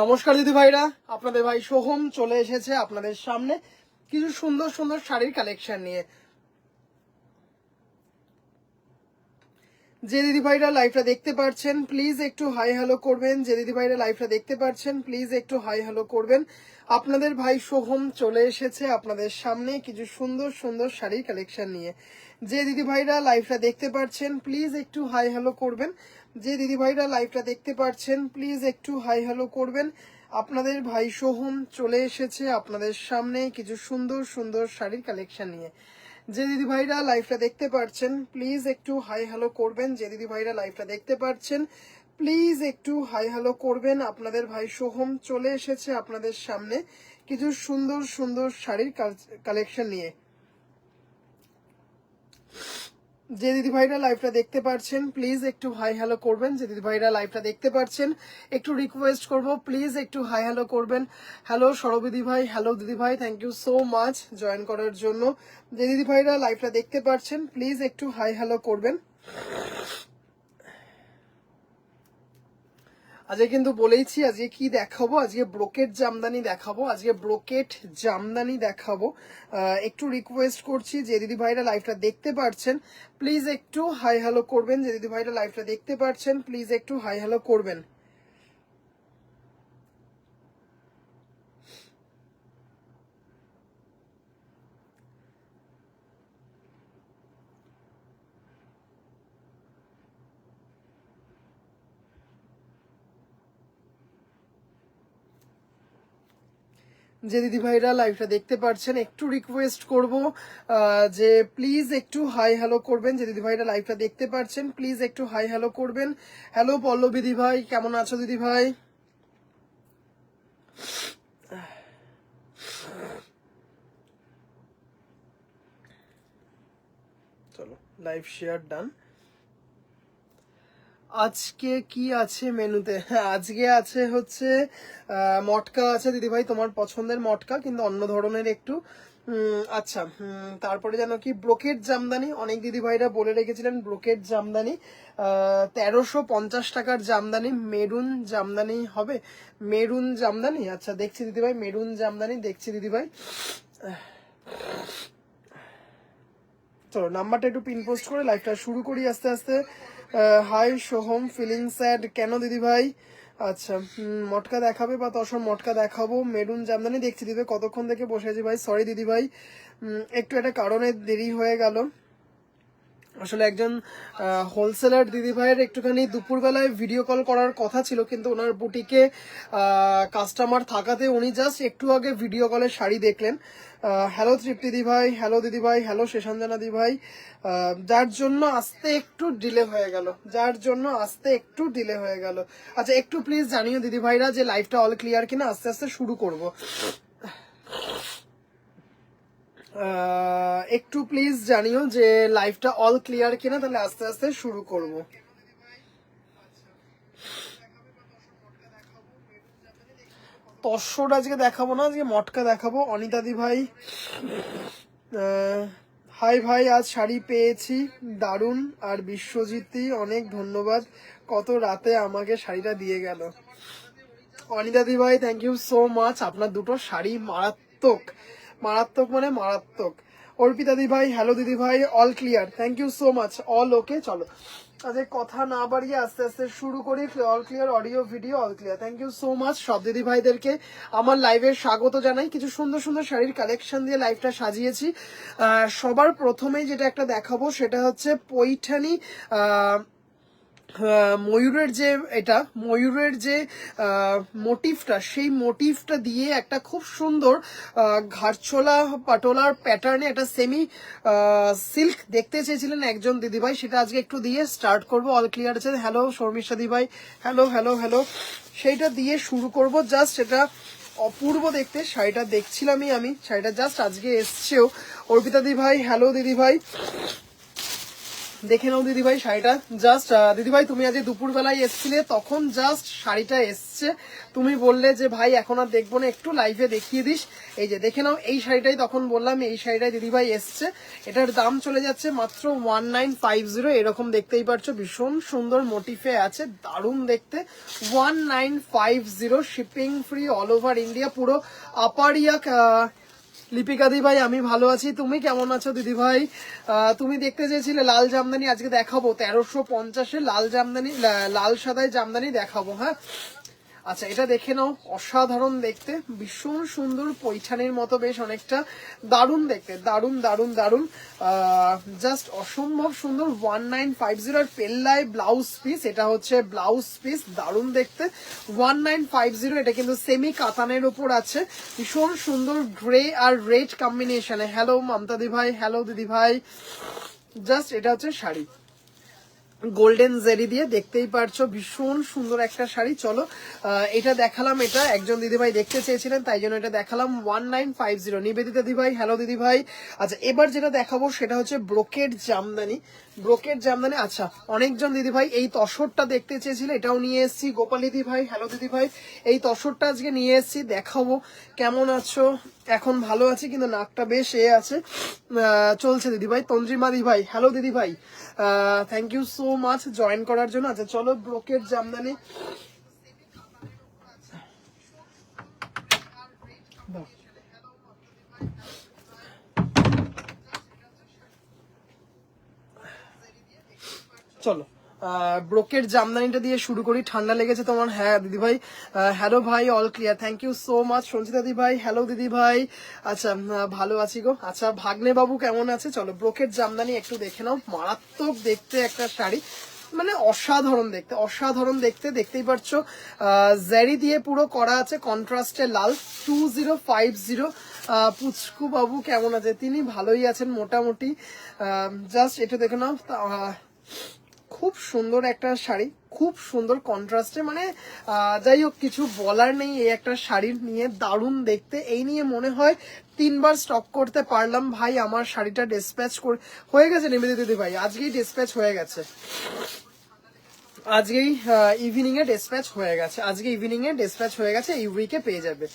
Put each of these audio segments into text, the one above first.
নমস্কার দিদি ভাইরা, আপনাদের ভাই সোহম চলে এসেছে আপনাদের সামনে কিছু সুন্দর সুন্দর শাড়ির কালেকশন নিয়ে। যে দিদি ভাইরা লাইভটা দেখতে পাচ্ছেন প্লিজ একটু হাই হ্যালো করবেন। যে দিদি ভাইরা লাইভটা দেখতে পাচ্ছেন প্লিজ একটু হাই হ্যালো করবেন। আপনাদের ভাই সোহম চলে এসেছে আপনাদের সামনে কিছু সুন্দর সুন্দর শাড়ির কালেকশন নিয়ে। যে দিদি ভাইরা লাইভটা দেখতে পাচ্ছেন প্লিজ একটু হাই হ্যালো করবেন। যে দিদি ভাইরা লাইভটা দেখতে পাচ্ছেন প্লিজ একটু হাই হ্যালো করবেন। আপনাদের ভাই সোহম চলে এসেছে আপনাদের সামনে কিছু সুন্দর সুন্দর শাড়ির কালেকশন নিয়ে। যে দিদি ভাইরা লাইভটা দেখতে পাচ্ছেন প্লিজ একটু হাই হ্যালো করবেন। যে দিদি ভাইরা লাইভটা দেখতে পাচ্ছেন প্লিজ একটু হাই হ্যালো করবেন। আপনাদের ভাই সোহম চলে এসেছে আপনাদের সামনে কিছু সুন্দর সুন্দর শাড়ির কালেকশন নিয়ে। যে দিদি ভাইরা লাইভটা দেখতে পাচ্ছেন প্লিজ একটু হাই হ্যালো করবেন। যে দিদি ভাইরা লাইভটা দেখতে পাচ্ছেন একটু রিকোয়েস্ট করব প্লিজ একটু হাই হ্যালো করবেন। হ্যালো সরবিদি ভাই, হ্যালো দিদি ভাই, thank you so much join করার জন্য। যে দিদি ভাইরা লাইভটা দেখতে পাচ্ছেন প্লিজ একটু হাই হ্যালো করবেন। আজকে কিন্তু বলেইছি আজকে কি দেখাবো, আজকে ব্রোকেট জামদানি দেখাবো, আজকে ব্রোকেট জামদানি দেখাবো। একটু রিকোয়েস্ট করছি যে দিদি ভাইরা লাইভটা দেখতে পাচ্ছেন প্লিজ একটু হাই হ্যালো করবেন। যে দিদি ভাইরা লাইভটা দেখতে পাচ্ছেন প্লিজ একটু হাই হ্যালো করবেন। যে দিদি ভাইরা লাইভটা দেখতে পাচ্ছেন একটু রিকোয়েস্ট করব যে প্লিজ একটু হাই হ্যালো করবেন। যে দিদি ভাইরা লাইভটা দেখতে পাচ্ছেন প্লিজ একটু হাই হ্যালো করবেন। হ্যালো পল্লবী দিদি ভাই, কেমন আছো দিদি ভাই? চলো লাইভ শেয়ার ডান। আজকে কি আছে মেনুতে? আজকে আছে হচ্ছে মটকা আছে দিদিভাই, তোমার পছন্দের মটকা কিন্তু অন্য ধরনের একটু। আচ্ছা, তারপরে যেন কি ব্রোকেট জামদানি, অনেক দিদিভাইরা বলে রেখেছিলেন ব্রোকেট জামদানি 1350 টাকার জামদানি, মেরুন জামদানি হবে, মেরুন জামদানি। আচ্ছা দেখছি দিদিভাই, মেরুন জামদানি দেখছি দিদিভাই। চলো নাম্বারটা একটু পিন পোস্ট করে লাইভটা শুরু করি আস্তে আস্তে। হাই সোহম, ফিলিং স্যাড কেন দিদি ভাই? আচ্ছা, মটকা দেখাবে বা তসর মটকা দেখাবো, মেরুন জামদানি দেখছি দিদি। কতক্ষণ থেকে বসে আছি ভাই, সরি দিদি ভাই, একটু একটা কারণে দেরি হয়ে গেল। আসলে একজন হোলসেলার দিদি ভাইয়ের একটুখানি দুপুরবেলায় ভিডিও কল করার কথা ছিল, কিন্তু ওনার বুটিকে কাস্টমার থাকাতে উনি জাস্ট একটু আগে ভিডিও কলে শাড়ি দেখলেন। হ্যালো তৃপ্তি দি ভাই, হ্যালো দিদি ভাই, হ্যালো শেষাঞ্জনা দি ভাই, যার জন্য আসতে একটু ডিলে হয়ে গেল, যার জন্য আসতে একটু ডিলে হয়ে গেল। আচ্ছা একটু প্লিজ জানিও দিদি ভাইরা যে লাইভটা অল ক্লিয়ার কিনা, আস্তে আস্তে শুরু করব। একটু প্লিজ জানিও যে লাইভটা অল ক্লিয়ার কিনা, তাহলে আস্তে আস্তে শুরু করব। তসর আজকে দেখাবো না, আজকে মটকা দেখাবো। অনিতা দি ভাই, হাই ভাই, আজ শাড়ি পেয়েছি দারুণ। আর বিশ্বজিৎ অনেক ধন্যবাদ, কত রাতে আমাকে শাড়িটা দিয়ে গেল। অনিতা দি ভাই থ্যাংক ইউ সো মাচ, আপনার দুটো শাড়ি মারাত্মক, মারাত্মক মানে মারাত্মক। অর্পিতা দি ভাই, হ্যালো দিদি ভাই, all clear, thank you so much, all okay. চলো আজকে কথা না বাড়িয়ে আস্তে আস্তে শুরু করি। All clear, audio video all clear, thank you so much. সব দিদি ভাইদেরকে আমার লাইভে স্বাগত জানাই। কিছু সুন্দর সুন্দর শাড়ির কালেকশন দিয়ে লাইভটা সাজিয়েছি। সবার প্রথমেই যেটা একটা দেখাবো সেটা হচ্ছে পৈঠানি ময়ূরের যে এটা ময়ূরের যে মোটিভটা, সেই মোটিভটা দিয়ে একটা খুব সুন্দর ঘাটছোলা পাটোলার প্যাটার্নে একটা সেমি সিল্ক দেখতে চেয়েছিলেন একজন দিদিভাই, সেটা আজকে একটু দিয়ে স্টার্ট করব। অল ক্লিয়ার আছে, হ্যালো শর্মিষ্ঠা দিদিভাই, হ্যালো হ্যালো হ্যালো, সেইটা দিয়ে শুরু করব। জাস্ট এটা অপূর্ব দেখতে, শাড়িটা দেখছিলামই আমি, শাড়িটা জাস্ট আজকে এসছেও। অর্পিতা দিদি ভাই, হ্যালো দিদি ভাই, দেখে নাও দিদিভাই শাড়িটা। জাস্ট দিদিভাই তুমি আজ দুপুরবেলায় এসছিলে, তখন জাস্ট শাড়িটা এসছে, তুমি বললে যে ভাই এখন আর দেখবো না, একটু লাইভে দেখিয়ে দিস। এই যে দেখে নাও, এই শাড়িটাই তখন বললাম, এই শাড়িটাই দিদিভাই এসছে। এটার দাম চলে যাচ্ছে মাত্র 1950। এরকম দেখতেই পারছো, ভীষণ সুন্দর মোটিফে আছে, দারুণ দেখতে। 1950, shipping free all over India, পুরো আপারিয়া। লিপিকা দি ভাই আমি ভালো আছি, তুমি কেমন আছো দিদি ভাই? তুমি দেখতে চেয়েছিলে লাল জামদানি, আজকে দেখাবো 1350-এ লাল জামদানি, লাল সাদায় জামদানি দেখাবো। হ্যাঁ আচ্ছা, এটা দেখে নাও, অসাধারণ দেখতে, ভীষণ সুন্দর, পৈঠানির মতো বেশ অনেকটা, দারুণ দেখতে, দারুণ দারুণ দারুণ, জাস্ট অসম্ভব সুন্দর। 1950 আর পেল্লায় ব্লাউজ পিস, এটা হচ্ছে ব্লাউজ পিস, দারুণ দেখতে। 1950, এটা কিন্তু সেমি কাতানের উপর আছে, ভীষণ সুন্দর গ্রে আর রেড কম্বিনেশনে। হ্যালো মমতা দি ভাই, হ্যালো দিদি ভাই। জাস্ট এটা হচ্ছে শাড়ি, গোল্ডেন জেরি দিয়ে, দেখতেই পারছো ভীষণ সুন্দর একটা শাড়ি। চলো এটা দেখালাম, এটা একজন দিদিভাই দেখতে চেয়েছিলেন তাই জন্য এটা দেখালাম। 1950, নিবেদিতা দিদিভাই, হ্যালো দিদি ভাই। আচ্ছা, এবার যেটা দেখাবো সেটা হচ্ছে ব্রোকেড জামদানি, ব্রোকেড জামদানি। আচ্ছা, অনেকজন দিদিভাই এই তসরটা দেখতে চেয়েছিল, এটাও নিয়ে এসেছি। গোপালী দি ভাই, হ্যালো দিদি ভাই, এই তসরটা আজকে নিয়ে এসেছি, দেখাবো। কেমন আছো? এখন ভালো আছি, কিন্তু নাকটা বেশ আছে, চলছে দিদিভাই। তন্দ্রিমা দি ভাই, হ্যালো দিদি ভাই, thank you so much join করার জন্য। আচ্ছা চলো, ব্রোকেড জামদানি চলো ব্রোকেড জামদানিটা দিয়ে শুরু করি। ঠান্ডা লেগেছে তোমার? হ্যাঁ দিদি ভাই, হ্যালো ভাই, all clear, thank you so much. Sanchita দি ভাই, হ্যালো দিদি ভাই। আচ্ছা ভালো আছি গো। আচ্ছা, ভাগ্নে বাবু কেমন আছে? চলো ব্রোকেড জামদানি একটু দেখে নাও, মারাত্মক দেখতে একটা শাড়ি, মানে অসাধারণ দেখতে, অসাধারণ দেখতে, দেখতেই পাচ্ছো জারি দিয়ে পুরো করা আছে, কন্ট্রাস্টে লাল। 2050, পুচকু বাবু কেমন আছে? তিনি ভালোই আছেন মোটামুটি। জাস্ট এটা দেখে নাও, খুব সুন্দর একটা শাড়ি, খুব সুন্দর কন্ট্রাস্টে, মানে যাই হোক কিছু বলার নেই এই একটা শাড়ি নিয়ে, দারুণ দেখতে। এই নিয়ে মনে হয় 3বার স্টক করতে পারলাম ভাই, আমার শাড়িটা ডিসপ্যাচ হয়ে গেছে নিবেদিত দিদি ভাই, আজকেই ডিসপ্যাচ হয়ে গেছে, আজকেই ইভিনিং এ ডিসপ্যাচ হয়ে গেছে, আজকে ইভিনিং এ ডিসপ্যাচ হয়ে গেছে, এই উইকে পেয়ে যাবে।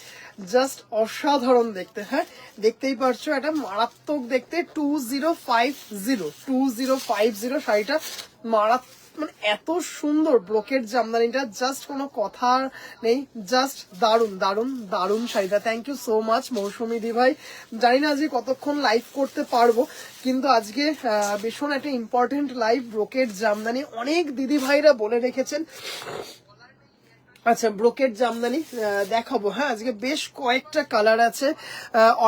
জাস্ট অসাধারণ দেখতে। হ্যাঁ দেখতেই পারছো, এটা মারাত্মক দেখতে। 2050 শাড়িটা মারাত্মক, মানে এত সুন্দর ব্রোকেড জামদানিটা, জাস্ট কোনো কথা নেই, জাস্ট দারুন দারুন দারুন শাড়িটা। থ্যাংক ইউ সো মাচ মৌসুমী দি ভাই। জানি না আজকে কতক্ষণ লাইভ করতে পারবো, কিন্তু আজকে ভীষণ একটা ইম্পর্টেন্ট লাইভ, ব্রোকেড জামদানি, অনেক দিদি ভাইরা বলে রেখেছেন। আচ্ছা, ব্রোকেড জামদানি দেখাবো। হ্যাঁ আজকে বেশ কয়েকটা কালার আছে।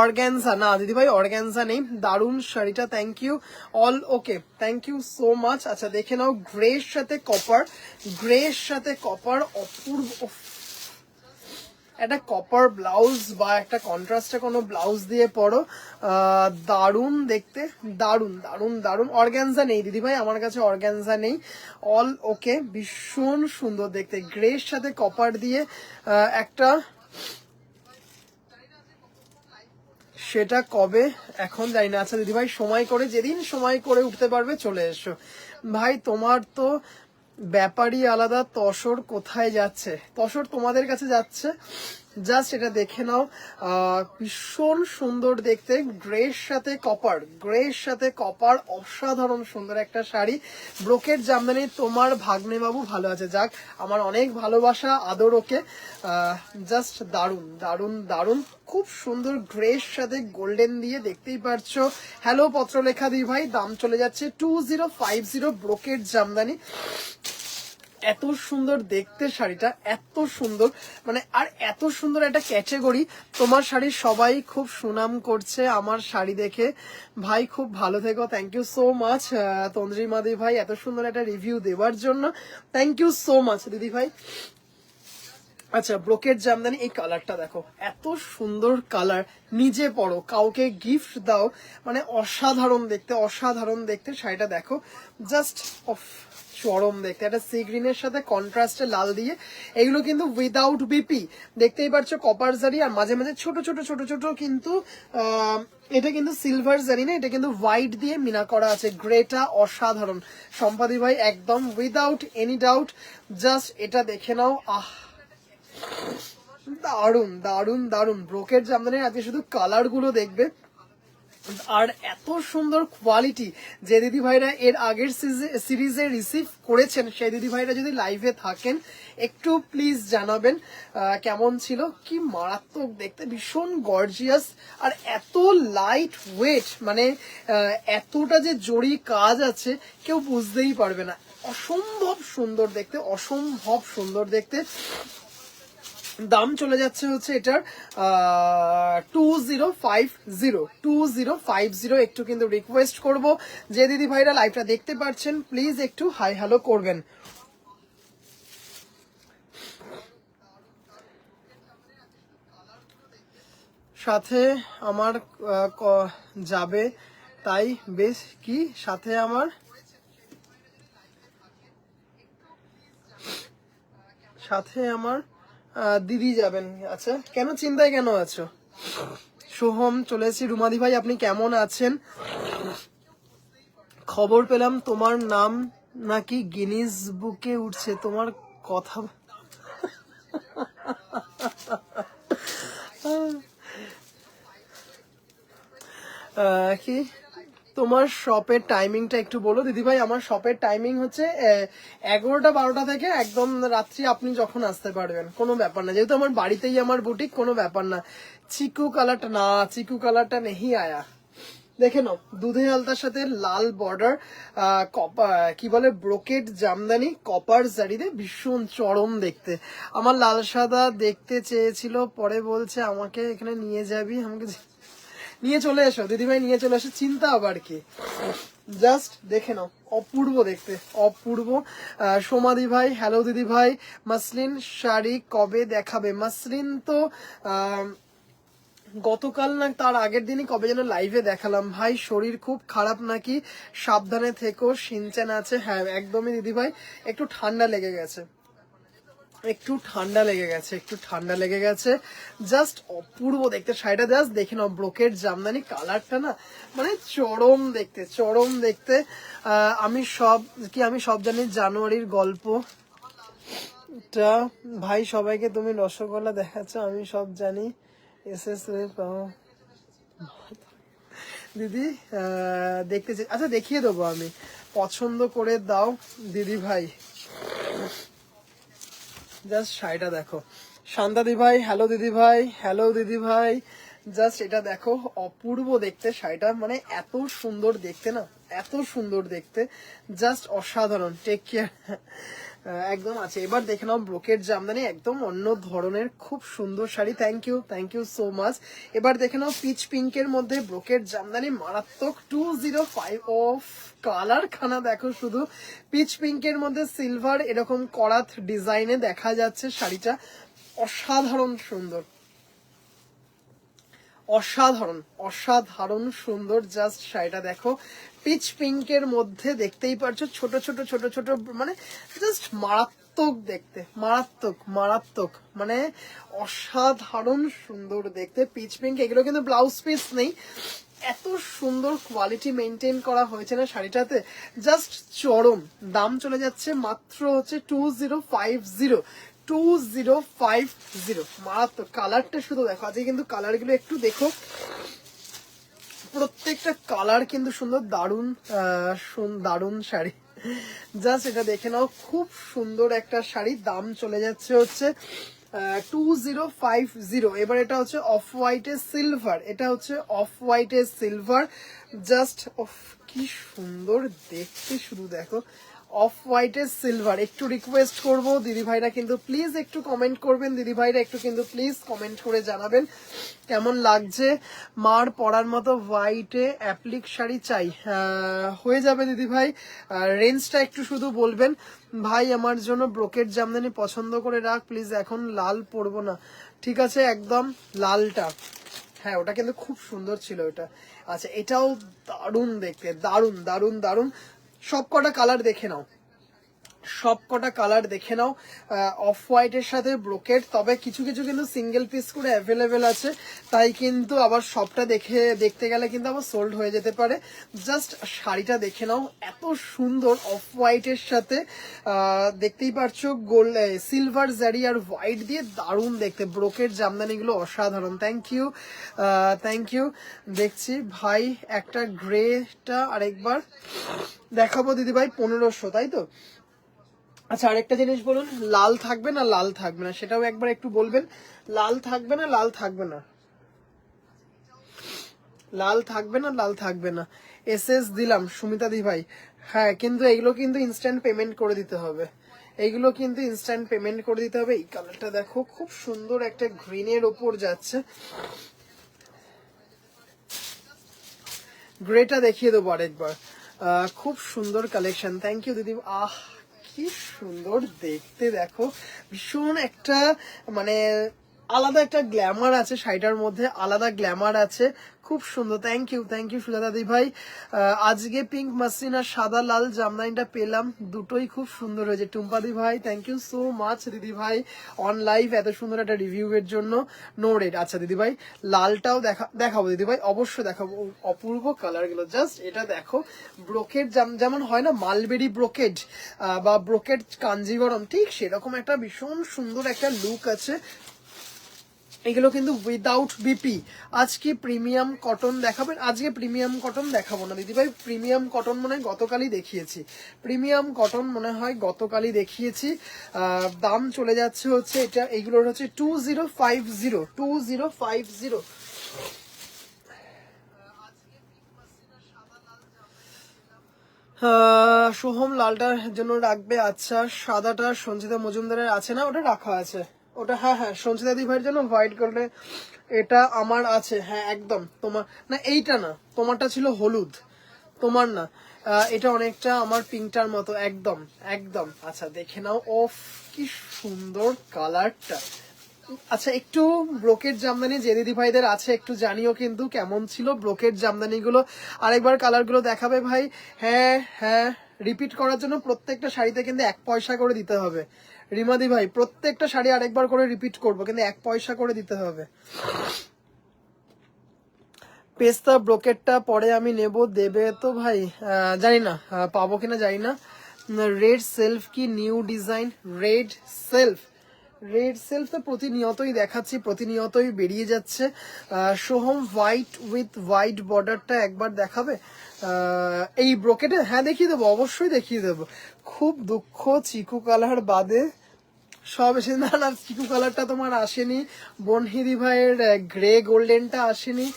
অর্গ্যানজা না দিদিভাই, অর্গ্যানজা নেই। দারুন শাড়িটা, thank you all, okay thank you so much. আচ্ছা দেখে নাও, গ্রের সাথে কপার, গ্রের সাথে কপার, অপূর্ব, একটা কপার ব্লাউজ বা একটা কন্ট্রাস্টে কোনো ব্লাউজ দিয়ে পরো, দারুণ দেখতে, দারুণ দারুণ দারুণ। অর্গ্যানজা নেই দিদিভাই, আমার কাছে অর্গ্যানজা নেই। অল ওকে, ভীষণ সুন্দর দেখতে, গ্রের সাথে কপার দিয়ে একটা, সেটা কবে এখন জানি না। আচ্ছা দিদিভাই, সময় করে, যেদিন সময় করে উঠতে পারবে চলে এসো ভাই। তোমার তো ব্যাপারই আলাদা, তসর কোথায় যাচ্ছে? তসর তোমাদের কাছে যাচ্ছে, জাস্ট এটা দেখে নাও, ভীষণ সুন্দর দেখতে, গ্রের সাথে কপার, গ্রের সাথে কপার, অসাধারণ সুন্দর একটা শাড়ি। ব্রোকেড জামদানি, তোমার ভাগ্নে বাবু ভালো আছে, যাক আমার অনেক ভালোবাসা আদর ওকে। জাস্ট দারুন দারুন দারুন, খুব সুন্দর গ্রের সাথে গোল্ডেন দিয়ে, দেখতেই পারছো। হ্যালো পত্রলেখা দি ভাই, দাম চলে যাচ্ছে 2050, ব্রোকেড জামদানি। এত সুন্দর দেখতে শাড়িটা, এত সুন্দর, মানে আর এত সুন্দর একটা ক্যাটাগরি। তোমার শাড়ি সবাই খুব সুনাম করছে আমার শাড়ি দেখে, ভাই খুব ভালো থেকো। Thank you so much Tandrima দি ভাই, এত সুন্দর একটা রিভিউ দেওয়ার জন্য, থ্যাংক ইউ সো মাচ দিদি ভাই। আচ্ছা, ব্রোকেড জামদানি, এই কালারটা দেখো, এত সুন্দর কালার, নিজে পরো, কাউকে গিফট দাও, মানে অসাধারণ দেখতে, অসাধারণ দেখতে শাড়িটা দেখো, জাস্ট অফ চরম দেখতে, একটা সি গ্রিনের সাথে কন্ট্রাস্টে লাল দিয়ে, এগুলো কিন্তু উইদাউট বিপি, দেখতেই পাচ্ছ কপার জারি, আর মাঝে মাঝে ছোট ছোট ছোট ছোট কিন্তু এটা কিন্তু সিলভার জারি না, এটা কিন্তু হোয়াইট দিয়ে মিনা করা আছে। গ্রেটা অসাধারণ সম্পাদি ভাই, একদম উইদাউট এনি ডাউট। জাস্ট এটা দেখে নাও, আহ দারুন দারুন দারুন ব্রোকেট জামদানির। আজকে শুধু কালার গুলো দেখবে, আর এত সুন্দর কোয়ালিটি। যে দিদি ভাইরা এর আগের সিরিজে রিসিভ করেছেন, সেই দিদি ভাইরা যদি লাইভে থাকেন একটু প্লিজ জানাবেন কেমন ছিল। কি মারাত্মক দেখতে, ভীষণ গর্জিয়াস, আর এত লাইট ওয়েট, মানে এতটা যে জড়ি কাজ আছে কেউ বুঝতেই পারবে না। অসম্ভব সুন্দর দেখতে, অসম্ভব সুন্দর দেখতে। দাম চলে যাচ্ছে হচ্ছে এটার 2050 একটু কিন্তু রিকোয়েস্ট করব, যে দিদি ভাইরা লাইভটা দেখতে পাচ্ছেন প্লিজ একটু হাই হ্যালো করবেন। সাথে আমার যাবে তাই বেশ, কি সাথে আমার দিদি যাবেন। আচ্ছা, কেন চিন্তায় কেন আছো? সোহম চলেছি। রুমাদি ভাই আপনি কেমন আছেন? খবর পেলাম তোমার নাম নাকি গিনিস বুকে উঠছে, তোমার কথা কি তোমার শপের টাইমিংটা একটু বলো দিদিভাই। আমার শপের টাইমিং হচ্ছে 11টা-12টা থেকে একদম রাত্রি, আপনি যখন আসতে পারবেন কোনো ব্যাপার না, যেহেতু আমার বাড়িতেই আমার বুটিক, কোনো ব্যাপার না। চিকু কালারটা না, চিকু কালারটা নেহি আয়া, দেখে নাও দুধে আলতার সাথে লাল বর্ডার, কি বলে ব্রোকেট জামদানি কপার জারিতে, ভীষণ চরম দেখতে। আমার লাল সাদা দেখতে চেয়েছিল, পরে বলছে আমাকে এখানে নিয়ে যাবি, আমাকে নিয়ে চলে এসো দিদিভাই, নিয়ে চলে এসো, চিন্তা আবার কি। জাস্ট দেখে নাও, অপূর্ব দেখতে, অপূর্ব। সোমাদি ভাই হ্যালো দিদি ভাই, মাসলিন শাড়ি কবে দেখাবে? মাসলিন তো গতকাল না তার আগের দিনই কবে যেন লাইভে দেখালাম। ভাই শরীর খুব খারাপ নাকি? সাবধানে থেকো, সিনচেন আছে। হ্যাঁ একদমই দিদি ভাই, একটু ঠান্ডা লেগে গেছে, একটু ঠান্ডা লেগে গেছে, একটু ঠান্ডা লেগে গেছে। জাস্ট অপূর্ব দেখতে শাড়িটা, জাস্ট দেখে নাও ব্রোকেট জামদানি, কালারটা না মানে চরম দেখতে, চরম দেখতে। আমি সব জানি জানুয়ারির গল্প টা ভাই, সবাইকে তুমি রসগোল্লা দেখাচ্ছ, আমি সব জানি। এসএস দিদি দেখতে চাই, আচ্ছা দেখিয়ে দেবো আমি, পছন্দ করে দাও দিদি ভাই। জাস্ট শাড়িটা দেখো। শান্তা দি ভাই হ্যালো দিদি ভাই, হ্যালো দিদি ভাই, জাস্ট এটা দেখো, অপূর্ব দেখতে শাড়িটা, মানে এত সুন্দর দেখতে না, এত সুন্দর দেখতে, জাস্ট অসাধারণ। টেক কেয়ার একদম আছে। এবার দেখে নাও ব্রোকেট জামদানি, একদম অন্য ধরনের খুব সুন্দর শাড়ি। Thank you so much. এবার দেখে নাও পিচ পিঙ্কের মধ্যে ব্রোকেট জামদানি, মারাত্মক 205 অফ কালার খানা দেখো শুধু। পিচ পিঙ্কের মধ্যে সিলভার এরকম করাত ডিজাইনে দেখা যাচ্ছে শাড়িটা, অসাধারণ সুন্দর, অসাধারণ অসাধারণ সুন্দর। জাস্ট শাড়িটা দেখো, পিচ পিঙ্কের মধ্যে দেখতেই পারছো ছোট ছোট ছোট ছোট, মানে জাস্ট মারাত্মক দেখতে, মারাত্মক মারাত্মক, মানে অসাধারণ সুন্দর দেখতে। পিচ পিঙ্ক, এগুলো কিন্তু ব্লাউজ পিস নেই, এত সুন্দর কোয়ালিটি মেনটেন করা হয়েছে না শাড়িটাতে, জাস্ট চরম। দাম চলে যাচ্ছে মাত্র হচ্ছে 2050 মারাত্মক। কালারটা শুধু দেখো, আজকে কিন্তু কালার গুলো একটু দেখো, প্রত্যেকটা কালার কিন্তু সুন্দর, দারুন দারুন শাড়ি। জাস্ট এটা দেখে নাও, খুব সুন্দর একটা শাড়ি। দাম চলে যাচ্ছে হচ্ছে 2050। এবার এটা হচ্ছে অফ হোয়াইটের সিলভার, এটা হচ্ছে অফ হোয়াইটের সিলভার। জাস্ট কি সুন্দর দেখতে, শুধু দেখো অফ হোয়াইটের সিলভার। একটু রিকোয়েস্ট করবো দিদি ভাইরা কিন্তু প্লিজ একটু কমেন্ট করবেন, দিদি ভাইরা একটু কিন্তু প্লিজ কমেন্ট করে জানাবেন কেমন লাগছে। মার পরার মতো হোয়াইটে অ্যাপ্লিক শাড়ি চাই, হয়ে যাবে দিদি ভাই, রেঞ্জটা একটু শুধু বলবেন। ভাই আমার জন্য ব্রোকেট জামদানি পছন্দ করে রাখ প্লিজ, এখন লাল পরবো না। ঠিক আছে, একদম লালটা, হ্যাঁ ওটা কিন্তু খুব সুন্দর ছিল ওটা। আচ্ছা এটাও দারুণ দেখতে, দারুণ দারুণ দারুণ। সব কটা কালার দেখে নাও, সব কটা কালার দেখে নাও, অফ হোয়াইটের সাথে ব্রোকেট, তবে কিছু কিছু কিন্তু সিঙ্গেল পিস করে অ্যাভেলেবেল আছে, তাই কিন্তু আবার সবটা দেখতে গেলে কিন্তু আবার সোল্ড হয়ে যেতে পারে। জাস্ট শাড়িটা দেখে নাও, এত সুন্দর অফ হোয়াইটের সাথে দেখতেই পারছো গোল্ড সিলভার জারি আর হোয়াইট দিয়ে দারুণ দেখতে, ব্রোকেট জামদানিগুলো অসাধারণ। Thank you. দেখছি ভাই একটা গ্রেটা আরেকবার দেখাবো দিদিভাই, 1500, তাই তো? আচ্ছা আরেকটা জিনিস বলুন, লাল থাকবে না লাল থাকবে না সেটাও একবার একটু বলবেন। লাল থাকবে না লাল থাকবে না, লাল থাকবে না লাল থাকবে না। এসএস দিলাম সুমিতা দি ভাই। হ্যাঁ কিন্তু এগুলো কিন্তু ইনস্ট্যান্ট পেমেন্ট করে দিতে হবে, এইগুলো কিন্তু ইনস্ট্যান্ট পেমেন্ট করে দিতে হবে। এই কালারটা দেখো, খুব সুন্দর একটা গ্রিনের ওপর যাচ্ছে, গ্রেটা দেখিয়ে দেবো আরেকবার। খুব সুন্দর কালেকশন, থ্যাংক ইউ দিদি। কি সুন্দর দেখতে দেখো, ভীষণ একটা মানে আলাদা একটা গ্ল্যামার আছে শাড়িটার মধ্যে, আলাদা গ্ল্যামার আছে, খুব সুন্দর। থ্যাংক ইউ সুজাতা দি ভাই। আজকে পিঙ্ক মাসলিন আর সাদা লাল জামদানিটা পেলাম, দুটোই খুব সুন্দর হয়েছে। টুম্পা দি ভাই থ্যাংক ইউ সো মাচ দিদি ভাই অন লাইভ এত সুন্দর একটা রিভিউ এর জন্য। No red. আচ্ছা দিদি ভাই লালটাও দেখাবো দিদি ভাই, অবশ্যই দেখাবো। অপূর্ব কালার গুলো, জাস্ট এটা দেখো, ব্রোকেড যেমন হয় না মালবেরি ব্রোকেড বা ব্রোকেড কাঞ্জিবরম, ঠিক সেরকম একটা ভীষণ সুন্দর একটা লুক আছে। এগুলো কিন্তু উইদাউট বিপি। আজকে প্রিমিয়াম কটন দেখাবেন? আজকে প্রিমিয়াম কটন দেখাবো না দিদিভাই, প্রিমিয়াম কটন মনে হয় গতকালই দেখিয়েছি, প্রিমিয়াম কটন মনে হয় গতকালই দেখিয়েছি। দাম চলে যাচ্ছে হচ্ছে এটা, এইগুলোর হচ্ছে 2050। সোহম লালটার জন্য রাখবে, আচ্ছা সাদাটা সঞ্চিতা মজুমদারের আছে না? ওটা রাখা আছে ওটা, হ্যাঁ সঞ্চিতা দি ভাইয়ের জন্য হোয়াইট করলে এটা আমার আছে, হ্যাঁ একদম। তোমার না, এইটা না, তোমারটা ছিল হলুদ, তোমার না, এটা অনেকটা আমার পিঙ্কটার মতো, একদম একদম। আচ্ছা দেখে নাও, অফ কি সুন্দর কালারটা। আচ্ছা একটু ব্রোকেট জামদানি যে দিদি ভাইদের আছে একটু জানিও কিন্তু কেমন ছিল ব্রোকেট জামদানি গুলো। আরেকবার কালার গুলো দেখাবে ভাই? হ্যাঁ রিপিট করার জন্য প্রত্যেকটা শাড়িতে কিন্তু 1 পয়সা করে দিতে হবে। রিমাদি ভাই প্রত্যেকটা শাড়ি আরেকবার করে রিপিট করবো, কিন্তু 1 পয়সা করে দিতে হবে। পেস্তা ব্রোকেটটা পরে আমি নেব, দেবে তো ভাই? জানি না পাবো কিনা জানি না। রেড সেলফ কি নিউ ডিজাইন? রেড সেলফ তো প্রতিনিয়তই দেখাচ্ছি, প্রতিনিয়তই বেরিয়ে যাচ্ছে। সোহম হোয়াইট উইথ হোয়াইট বর্ডারটা একবার দেখাবে এই ব্রোকেটে? হ্যাঁ দেখিয়ে দেবো, অবশ্যই দেখিয়ে দেবো। খুব দুঃখ চিকু কালার বাদে সব এসে, না চিকু কালারটা তোমার আসেনি, বনহিদি ভাইয়ের গ্রে গোল্ডেনটা আসেনি।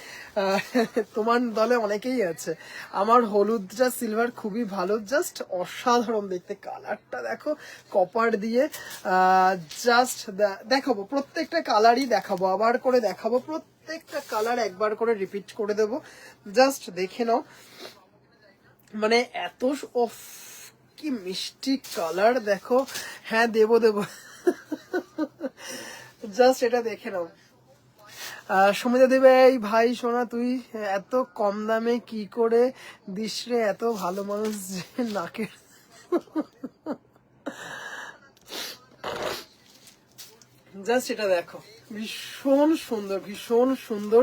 তোমার দলে অনেকেই আছে। আমার হলুদটা সিলভার খুবই ভালো, জাস্ট অসাধারণ দেখতে, কালারটা দেখো কপার দিয়ে। জাস্ট দেখাবো প্রত্যেকটা কালারই দেখাবো, আবার করে দেখাবো, প্রত্যেকটা কালার একবার করে রিপিট করে দেবো, জাস্ট দেখে নাও। মানে এত কি মিষ্টি কালার দেখো। হ্যাঁ দেবো জাস্ট এটা দেখে নাও। সুমিতা দেবে, এই ভাই সোনা তুই এত কম দামে কি করে দিস রে, এত ভালো মানুষ যে নাকের। জাস্ট এটা দেখো, ভীষণ সুন্দর ভীষণ সুন্দর,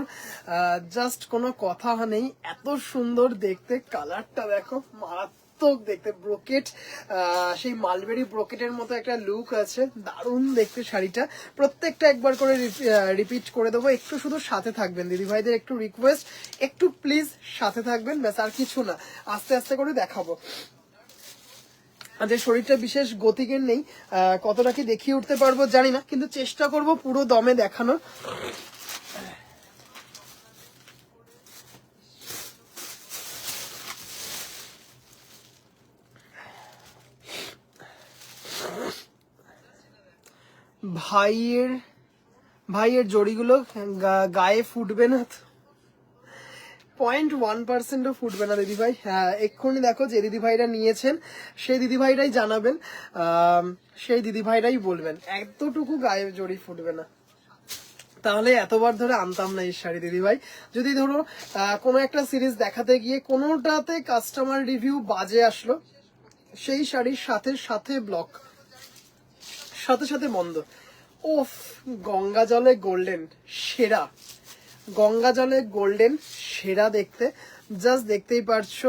জাস্ট কোনো কথা নেই, এত সুন্দর দেখতে, কালারটা দেখো মারাত্মক দেখতে, ব্রোকেট সেই মালবেরি ব্রোকেটের মতো একটা লুক আছে, দারুণ দেখতে শাড়িটা। প্রত্যেকটা একবার করে রিপিট করে দেবো, একটু শুধু সাথে থাকবেন দিদি ভাইদের, একটু রিকোয়েস্ট, একটু প্লিজ সাথে থাকবেন, ব্যাস আর কিছু না, আস্তে আস্তে করে দেখাবো। যে শরীরটা বিশেষ গতিকের নেই, কতটা কি দেখিয়ে উঠতে পারবো জানি না, কিন্তু চেষ্টা করব পুরো দমে দেখানোর। ভাইয়ের জড়িগুলো গায়ে ফুটবে না তো? 0.1%ও ফুটবে না দিদি ভাই। হ্যাঁ এক্ষুনি দেখো যে দিদি ভাইরা নিয়েছেন সেই দিদি ভাইরাই জানাবেন, সেই দিদি ভাইরাই বলবেন এতটুকু গায়ে জড়ি ফুটবে না, তাহলে এতবার ধরে আনতাম না এই শাড়ি দিদি ভাই। যদি ধরো কোনো একটা সিরিজ দেখাতে গিয়ে কোনোটাতে কাস্টমার রিভিউ বাজে আসলো, সেই শাড়ির সাথে সাথে ব্লক, সাথে সাথে বন্ধ। ওফ, গঙ্গা জলে গোল্ডেন সেরা, গঙ্গা জলে গোল্ডেন সেরা দেখতে। জাস্ট দেখতেই পারছো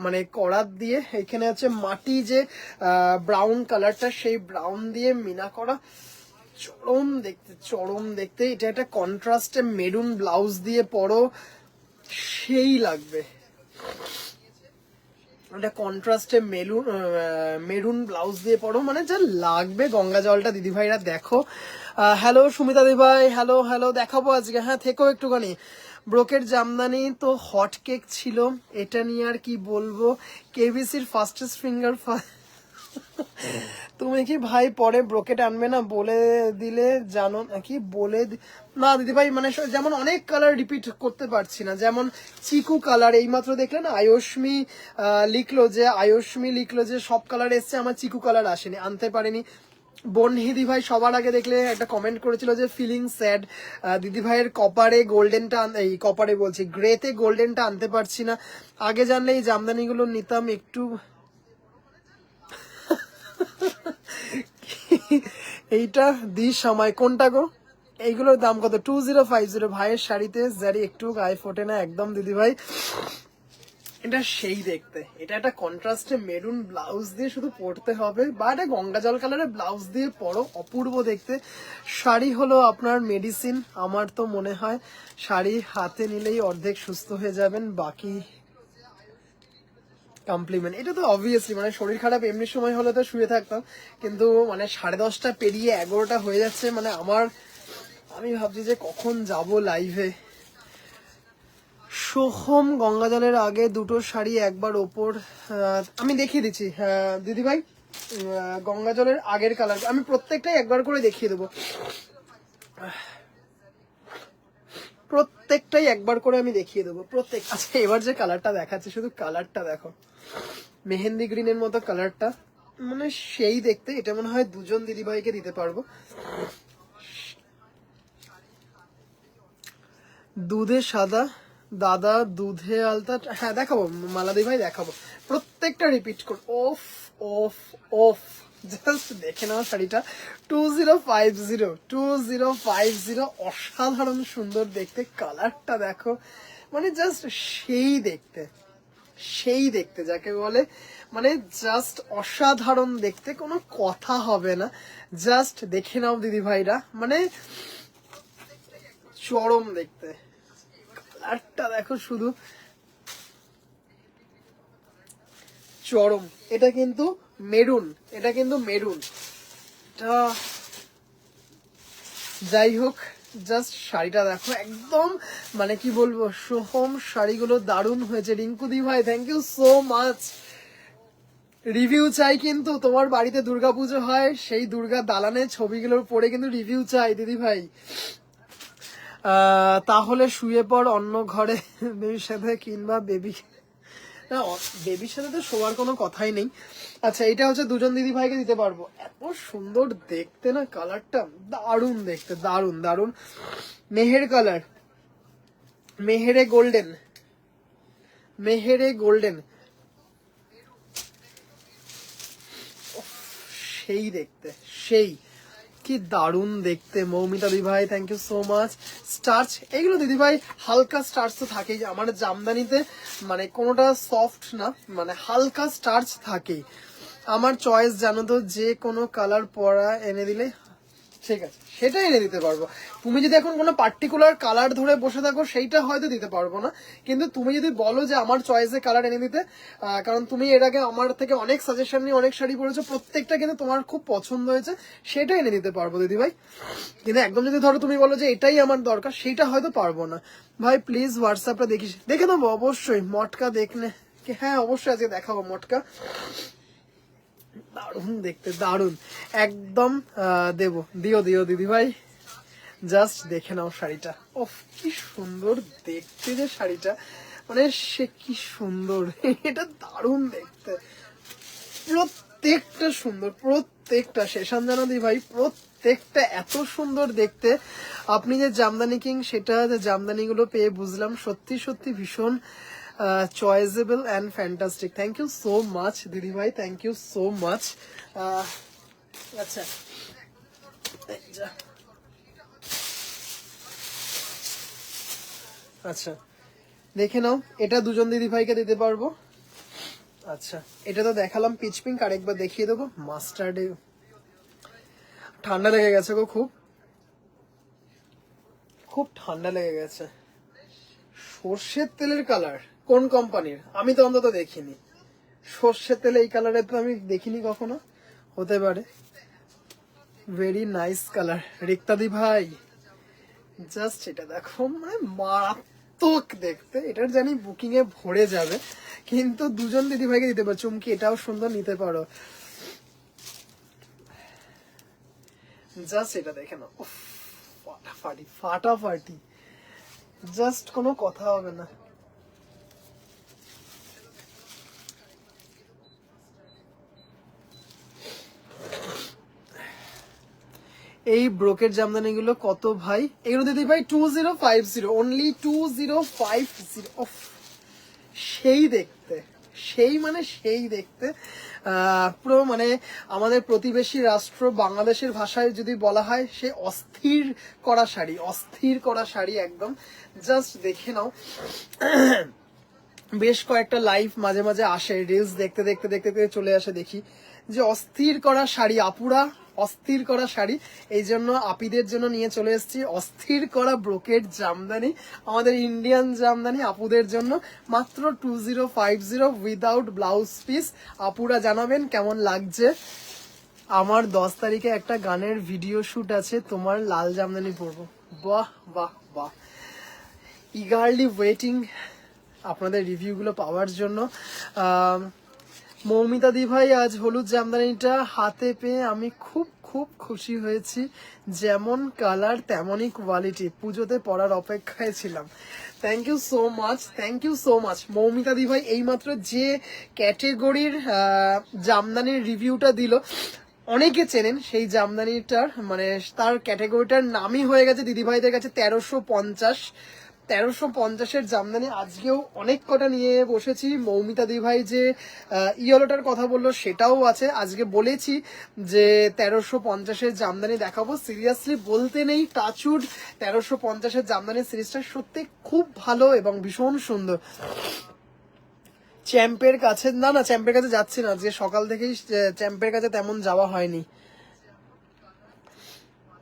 মানে করাত দিয়ে, এখানে আছে মাটি যে ব্রাউন কালারটা, সেই ব্রাউন দিয়ে মিনা করা, চরম দেখতে, চরম দেখতে। এটা একটা কন্ট্রাস্টে মেরুন ব্লাউজ দিয়ে পরো, সেই লাগবে। এটা কন্ট্রাস্টে মেরুন ব্লাউজ দিয়ে পরো, মানে যা লাগবে গঙ্গা জলটা দিদিভাইরা। দেখো, হ্যালো সুমিতা দিদিভাই, হ্যালো হ্যালো, দেখাবো আজকে, হ্যাঁ থেকো একটুখানি। ব্রোকের জামদানি তো হট কেক ছিল, এটা নিয়ে আর কি বলবো। কেবিসির ফাস্টেস্ট ফিঙ্গার, তুমি কি ভাই পরে ব্রোকেট আনবে না, বলে দিলে জানো নাকি? না দিদিভাই, মানে যেমন অনেক কালার রিপিট করতে পারছি না, যেমন চিকু কালার এইমাত্র দেখলেন আয়ুষ্মি লিখলো যে সব কালার এসছে, আমার চিকু কালার আসেনি, আনতে পারেনি। বনহিদি ভাই সবার আগে দেখলে একটা কমেন্ট করেছিল যে ফিলিং স্যাড, দিদিভাইয়ের কপারে গোল্ডেনটা, এই কপারে বলছি গ্রেতে গোল্ডেনটা আনতে পারছি না, আগে জানলে এই জামদানিগুলো নিতাম একটু। এইটা দিস সময় কোনটা গো? এইগুলোর দাম কত? 2050। ভাইয়ের শাড়িতে জারি একটু গায়ে ফোটে না একদম দিদিভাই, এটা সেই দেখতে। এটা একটা কন্ট্রাস্টে মেরুন ব্লাউজ দিয়ে শুধু পরতে হবে, বা এটা গঙ্গা জল কালারের ব্লাউজ দিয়ে পরো, অপূর্ব দেখতে। শাড়ি হলো আপনার মেডিসিন, আমার তো মনে হয় শাড়ি হাতে নিলেই অর্ধেক সুস্থ হয়ে যাবেন, বাকি কমপ্লিমেন্ট। এটা তো অবভিয়াসলি, মানে শরীর খারাপ এমনি সময় হলে তো শুয়ে থাকতাম, কিন্তু মানে 10:30 পেরিয়ে 11টা হয়ে যাচ্ছে, মানে আমি ভাবছি যে কখন যাব লাইভে। সোহম, গঙ্গা জলের আগে দুটো শাড়ি একবার ওপর, আমি দেখিয়ে দিচ্ছি দিদিভাই। গঙ্গা জলের আগের কালার আমি প্রত্যেকটাই একবার করে দেখিয়ে দেবো, প্রত্যেকটাই একবার করে আমি দেখিয়ে দেবো প্রত্যেক। আচ্ছা, এবার যে কালারটা দেখাচ্ছে, শুধু কালারটা দেখো, মেহেন্দি গ্রিনের মতো কালারটা, মানে সেই দেখতে। এটা মনে হয় দুজন দিদিভাইকে দিতে পারবো। দুধে সাদা দাদা, দুধে আলতা, হ্যাঁ দেখাবো মালাদি ভাই, দেখাবো প্রত্যেকটা রিপিট কর। ওফ ওফ ওফ, জাস্ট দেখে নাও শাড়িটা। 2050 অসাধারণ সুন্দর দেখতে, কালারটা দেখো, মানে জাস্ট সেই দেখতে, সেই দেখতে যাকে বলে, মানে জাস্ট অসাধারণ দেখতে, কোনো কথা হবে না। জাস্ট দেখে নাও দিদি ভাইরা, মানে চরম দেখতে। কালারটা দেখো শুধু, চরম। এটা কিন্তু মেরুন, এটা কিন্তু মেরুন, এটা যাই হোক, জাস্ট শাড়িটা দেখো একদম, মানে কি বলবো, সোহম শাড়িগুলো দারুণ হয়েছে। রিঙ্কু দি ভাই thank you so much. Review চাই, কিন্তু তোমার বাড়িতে দুর্গাপুজো হয়, সেই দুর্গা দালানের ছবিগুলোর পরে কিন্তু রিভিউ চাই দিদি ভাই। তাহলে শুয়ে পড় অন্য ঘরে বেবির সাথে, কিংবা বেবি, না বেবির সাথে তো শোয়ার কোনো কথাই নেই। আচ্ছা, এটা হচ্ছে দুজন দিদি ভাইকে দিতে পারবো, এত সুন্দর দেখতে না, কালারটা দারুণ দেখতে, দারুণ দারুণ। মেহের কালার, মেহেরে গোল্ডেন, মেহেরে গোল্ডেন, সেই দেখতে, সেই কি দারুণ দেখতে। মৌমিতা দিদিভাই thank you so much. Starch, এগুলো দিদিভাই হালকা স্টার্চ তো থাকেই আমার জামদানিতে, মানে কোনোটা সফট না, মানে হালকা স্টার্চ থাকেই। আমার চয়েস জানো তো, যে কোনো কালার পরা এনে দিলে ঠিক আছে, সেটা এনে দিতে পারবো। তুমি যদি এখন কোনো পার্টিকুলার কালার ধরে বসে থাকো, সেইটা হয়তো দিতে পারবো না, কিন্তু তুমি যদি বলো যে আমার চয়েসে কালার এনে দিতে, কারণ তুমি এর আগে আমার থেকে অনেক সাজেশন নিয়ে অনেক শাড়ি পরেছো, প্রত্যেকটা কিন্তু তোমার খুব পছন্দ হয়েছে, সেটা এনে দিতে পারবো দিদি ভাই। কিন্তু একদম যদি ধরো তুমি বলো যে এটাই আমার দরকার, সেইটা হয়তো পারবো না। ভাই প্লিজ হোয়াটসঅ্যাপটা দেখিস, দেখে নেবো অবশ্যই। মটকা দেখলে, হ্যাঁ অবশ্যই আজকে দেখাবো মটকা, দারুণ দেখতে, দারুণ একদম। দেবো, দিও দিও দিদি ভাই, জাস্ট দেখে নাও শাড়িটা। ওফ, কি সুন্দর দেখতে যে শাড়িটা, মানে সে কি সুন্দর, এটা দারুণ দেখতে, প্রত্যেকটা সুন্দর, প্রত্যেকটা। শেষান জানো দি ভাই, প্রত্যেকটা এত সুন্দর দেখতে। আপনি যে জামদানি কিং, সেটা যে জামদানিগুলো পেয়ে বুঝলাম সত্যি সত্যি ভীষণ choosable and fantastic. Thank you so much দিদি ভাই, থ্যাংক ইউ সো মাচ। আচ্ছা আচ্ছা দেখে নাও, এটা দুজন দিদি ভাইকে দিতে পারবো। আচ্ছা এটা তো দেখালাম পিচ পিঙ্ক, আরেকবার দেখিয়ে দেবো মাস্টার্ডে। ঠান্ডা লেগে গেছে গো, খুব খুব ঠান্ডা লেগে গেছে। সর্ষের তেলের কালার কোন কোম্পানির আমি তো অন্তত দেখিনি। সর্ষের তেলে এই কালারের তো আমি দেখিনি কখনো, হতে পারে। ভেরি নাইস কালার রিক্তাদি ভাই, জাস্ট এটা দেখো, মানে মারাত্মক দেখতে। এটার জানি বুকিং এ ভরে যাবে, কিন্তু দুজন দিদি ভাইকে দিতে পারো। চুমকি এটাও সুন্দর, নিতে পারো। জাস্ট এটা দেখে নাও, ফাটাফাটি ফাটাফাটি, জাস্ট কোনো কথা হবে না। এই ব্রোকের জামদানি গুলো কত ভাই? এগুলো দিদি ভাই 2050, অনলি 2050। সেই দেখতে, সেই মানে সেই দেখতে, পুরো মানে আমাদের প্রতিবেশী রাষ্ট্র বাংলাদেশের ভাষায় যদি বলা হয়, সে অস্থির করা শাড়ি, অস্থির করা শাড়ি একদম। জাস্ট দেখে নাও। বেশ কয়েকটা লাইভ মাঝে মাঝে আসে, রিলস দেখতে দেখতে দেখতে দেখতে চলে আসে, দেখি যে অস্থির করা শাড়ি, আপুরা অস্থির করা শাড়ি। এই জন্য আপিদের জন্য নিয়ে চলে এসেছি অস্থির করা ব্রোকেড জামদানি, আমাদের ইন্ডিয়ান জামদানি আপুদের জন্য মাত্র 2050 উইদাউট ব্লাউজ পিস। আপুরা জানাবেন কেমন লাগছে। আমার 10 তারিখে একটা গানের ভিডিও শুট আছে, তোমার লাল জামদানি পরবো। বাহ বাহ বাহ, ইগারলি ওয়েটিং আপনাদের রিভিউগুলো পাওয়ার জন্য। মৌমিতা দি ভাই, আজ হলুদ জামদানিটা হাতে পেয়ে আমি খুব খুব খুশি হয়েছি। যেমন কালার তেমনই কোয়ালিটি, পুজোতে পরার অপেক্ষায় ছিলাম। Thank you so much, thank you so much Moumita দি ভাই। এইমাত্র যে ক্যাটেগরির জামদানির রিভিউটা দিল, অনেকে চেনেন সেই জামদানিটার, মানে তার ক্যাটাগরিটার নামই হয়ে গেছে দিদিভাইদের কাছে 1350। 1350-এর জামদানি আজকেও অনেক কটা নিয়ে বসেছি। মৌমিতা দিভাই যে ইয়েলোটার কথা বললো সেটাও আছে। আজকে বলেছি যে 1350-এর জামদানি দেখাবো, সিরিয়াসলি বলতে নেই, টাচুড 1350-এর জামদানি সিরিজটা সত্যি খুব ভালো এবং ভীষণ সুন্দর। চ্যাম্পের কাছে না, চ্যাম্পের কাছে যাচ্ছি না, আজকে সকাল থেকেই চ্যাম্পের কাছে তেমন যাওয়া হয়নি।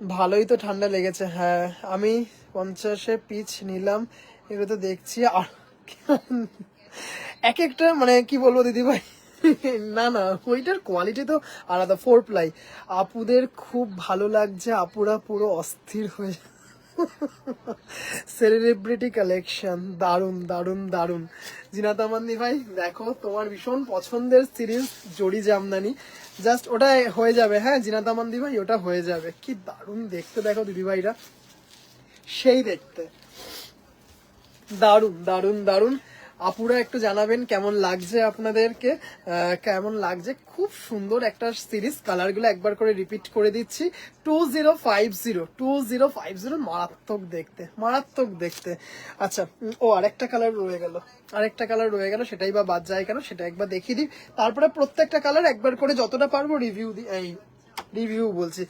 ভালোই তো ঠান্ডা লেগেছে। হ্যাঁ আমি 50-এ পিচ নিলাম, এগুলো তো দেখছি আর এক একটা মানে কি বলবো দিদি ভাই। না ওইটার কোয়ালিটি তো আলাদা। 4 প্লাই আপুদের খুব ভালো লাগছে, আপুরা পুরো অস্থির হয়ে। সেলিব্রিটি কালেকশন দারুন দারুন দারুন। জিনাত আমান্দি ভাই দেখো, তোমার ভীষণ পছন্দের সিরিজ জড়ি জামদানি, জাস্ট ওটা হয়ে যাবে। হ্যাঁ জিনাত আমান্দি ভাই, ওটা হয়ে যাবে। কি দারুন দেখতে দেখো দিদি ভাইরা, সেই দেখতে দারুন দারুন দারুন। আপুরা একটু জানাবেন কেমন লাগছে আপনাদেরকে, কেমন লাগছে। খুব সুন্দর একটা সিরিজ, কালারগুলো একবার করে রিপিট করে দিচ্ছি। 2050 মারাত্মক দেখতে, মারাত্মক দেখতে। আচ্ছা ও আরেকটা কালার রয়ে গেল, আরেকটা কালার রয়ে গেল, সেটাই বা বাদ যায় কেন, সেটা একবার দেখিয়ে দিই। তারপরে প্রত্যেকটা কালার একবার করে যতটা পারবো রিভিউ দিই, এই রিভিউ বলছি,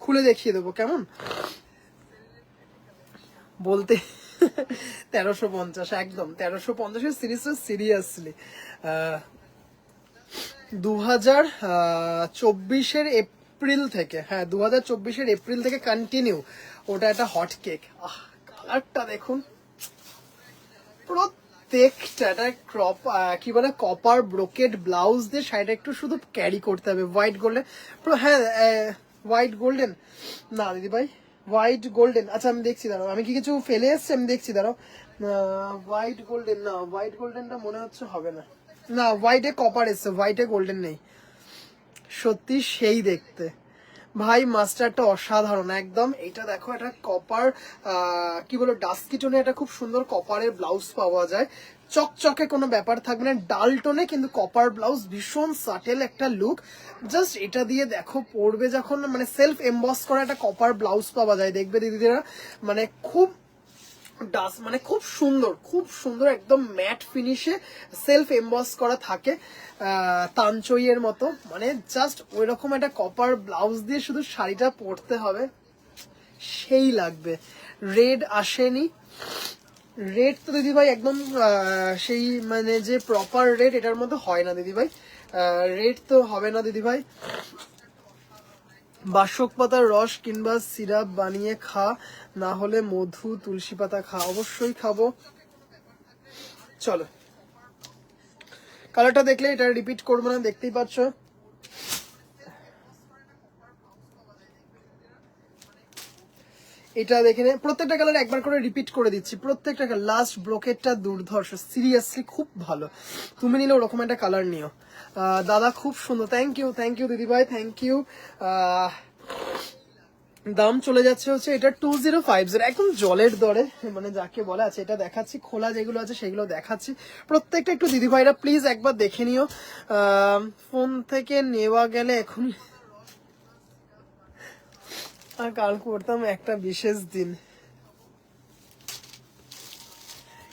খুলে দেখিয়ে দেবো কেমন বলতে। 1350 একদম 1350-এর সিরিজটা সিরিয়াসলি 2024-এর এপ্রিল থেকে, হ্যাঁ 2024-এর এপ্রিল থেকে কন্টিনিউ ওটা একটা হট কেক। কালারটা দেখুন, প্রত্যেকটা একটা ক্রপ কি বলে কপার ব্রোকেড ব্লাউজ দিয়ে শাড়িটা একটু শুধু ক্যারি করতে হবে। হোয়াইট গোল্ডেন, হ্যাঁ হোয়াইট গোল্ডেন না দিদি ভাই, হোয়াইট গোল্ডেন। আচ্ছা আমি দেখছি, দাঁড়াও আমি কি কিছু ফেলে এসছি, আমি দেখছি দাঁড়াও। হোয়াইট গোল্ডেন না, হোয়াইট গোল্ডেনটা মনে হচ্ছে হবে না, না হোয়াইটে কপার এসছে, হোয়াইটে গোল্ডেন নেই। সত্যি সেই দেখতে ভাই, মাস্টারটা অসাধারণ একদম। এইটা দেখো, এটা কপার কি বলো ডাস্কি টোনে, এটা খুব সুন্দর কপারের ব্লাউজ পাওয়া যায়। চকচকে কোনো ব্যাপার থাকবে না, ডাল টোনে কিন্তু কপার ব্লাউজ, ভীষণ সাটেল একটা লুক। জাস্ট এটা দিয়ে দেখো পরবে যখন, মানে সেলফ এমবস করা একটা কপার ব্লাউজ পাওয়া যায়, দেখবে দিদিরা মানে খুব ডাস্ট মানে খুব সুন্দর একদম ম্যাট ফিনিশে সেলফ এমবস করা থাকে তানচইয়ের মতো, মানে জাস্ট ওই রকম একটা কপার ব্লাউজ দিয়ে শুধু শাড়িটা পরতে হবে, সেই লাগবে। রেড আসেনি, রেড তো দিদিভাই একদম সেই মানে যে প্রপার রেড এটার মধ্যে হয় না দিদিভাই, রেড তো হবে না দিদিভাই। বাসক পাতার রস কিংবা সিরাপ বানিয়ে খা, না হলে মধু তুলসী পাতা খা। অবশ্যই খাবো। চলো, কালারটা দেখলে এটা রিপিট করবো না, দেখতেই পাচ্ছ। এটা দেখে নে, প্রত্যেকটা কালার একবার করে রিপিট করে দিচ্ছি, প্রত্যেকটা লাস্ট ব্রোকেটটা দুর্ধর্ষ, সিরিয়াসলি খুব ভালো। তুমি নিলে ওরকম একটা কালার নিও। দাদা খুব সুন্দর, থ্যাংক ইউ দিদিভাই, থ্যাংক ইউ। দাম চলে যাচ্ছে হচ্ছে এটা 2050, একদম জলের দরে, মানে যাকে বলা আছে। এটা দেখাচ্ছি, খোলা যেগুলো আছে সেগুলো দেখাচ্ছি প্রত্যেকটা। একটু দিদিভাইরা প্লিজ একবার দেখে নিও। ফোন থেকে নেওয়া গেলে এখন আর কাল করতাম একটা বিশেষ দিন।